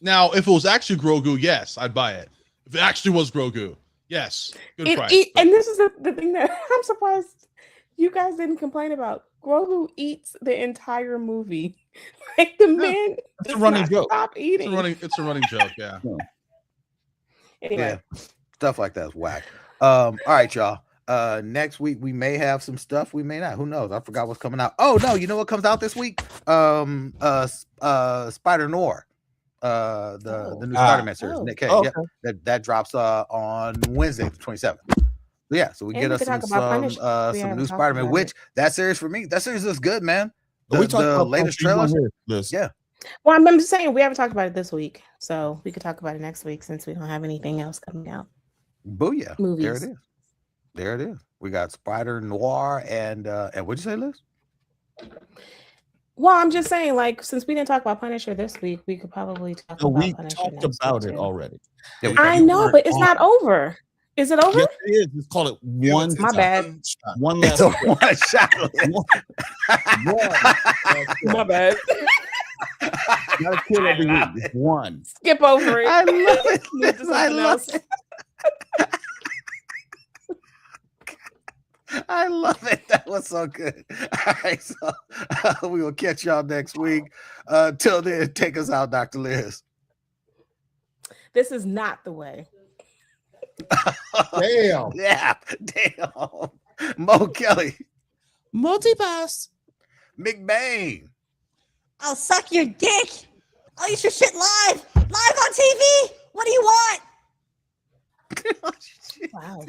Now, if it was actually Grogu, yes, I'd buy it. If it actually was Grogu, yes, good price. And this is the thing that I'm surprised you guys didn't complain about. Grogu eats the entire movie. Like the man, it's a running joke. Stop eating. It's a running joke. Yeah. Anyway. Yeah, stuff like that's whack. All right, y'all. Next week we may have some stuff. We may not. Who knows? I forgot what's coming out. Oh no, you know what comes out this week? Spider Noir. The new Spider-Man series. Nick Cage. Okay. Yeah, that drops on Wednesday, the 27th. So we get us some new Spider-Man, which that series for me, that series looks good, man. The latest trailer. Yeah. Well, I'm just saying we haven't talked about it this week, so we could talk about it next week since we don't have anything else coming out. Booyah. Movies. There it is. We got Spider Noir and what'd you say, Liz? Well, I'm just saying, like, since we didn't talk about Punisher this week, we could probably talk about Punisher. We talked about it already. Yeah, I know, but it's not over. Is it over? Yes, it is. Let's call it one. My bad. One last one shot. My bad. Gotta kill every week. It's one. Skip over it. I love it. I love it. I love it. That was so good. All right, so we will catch y'all next week. Till then, take us out, Dr. Liz. This is not the way. Damn. Yeah, damn. Mo Kelly. Multipass. McBain. I'll suck your dick. I'll eat your shit live on TV. What do you want? Wow.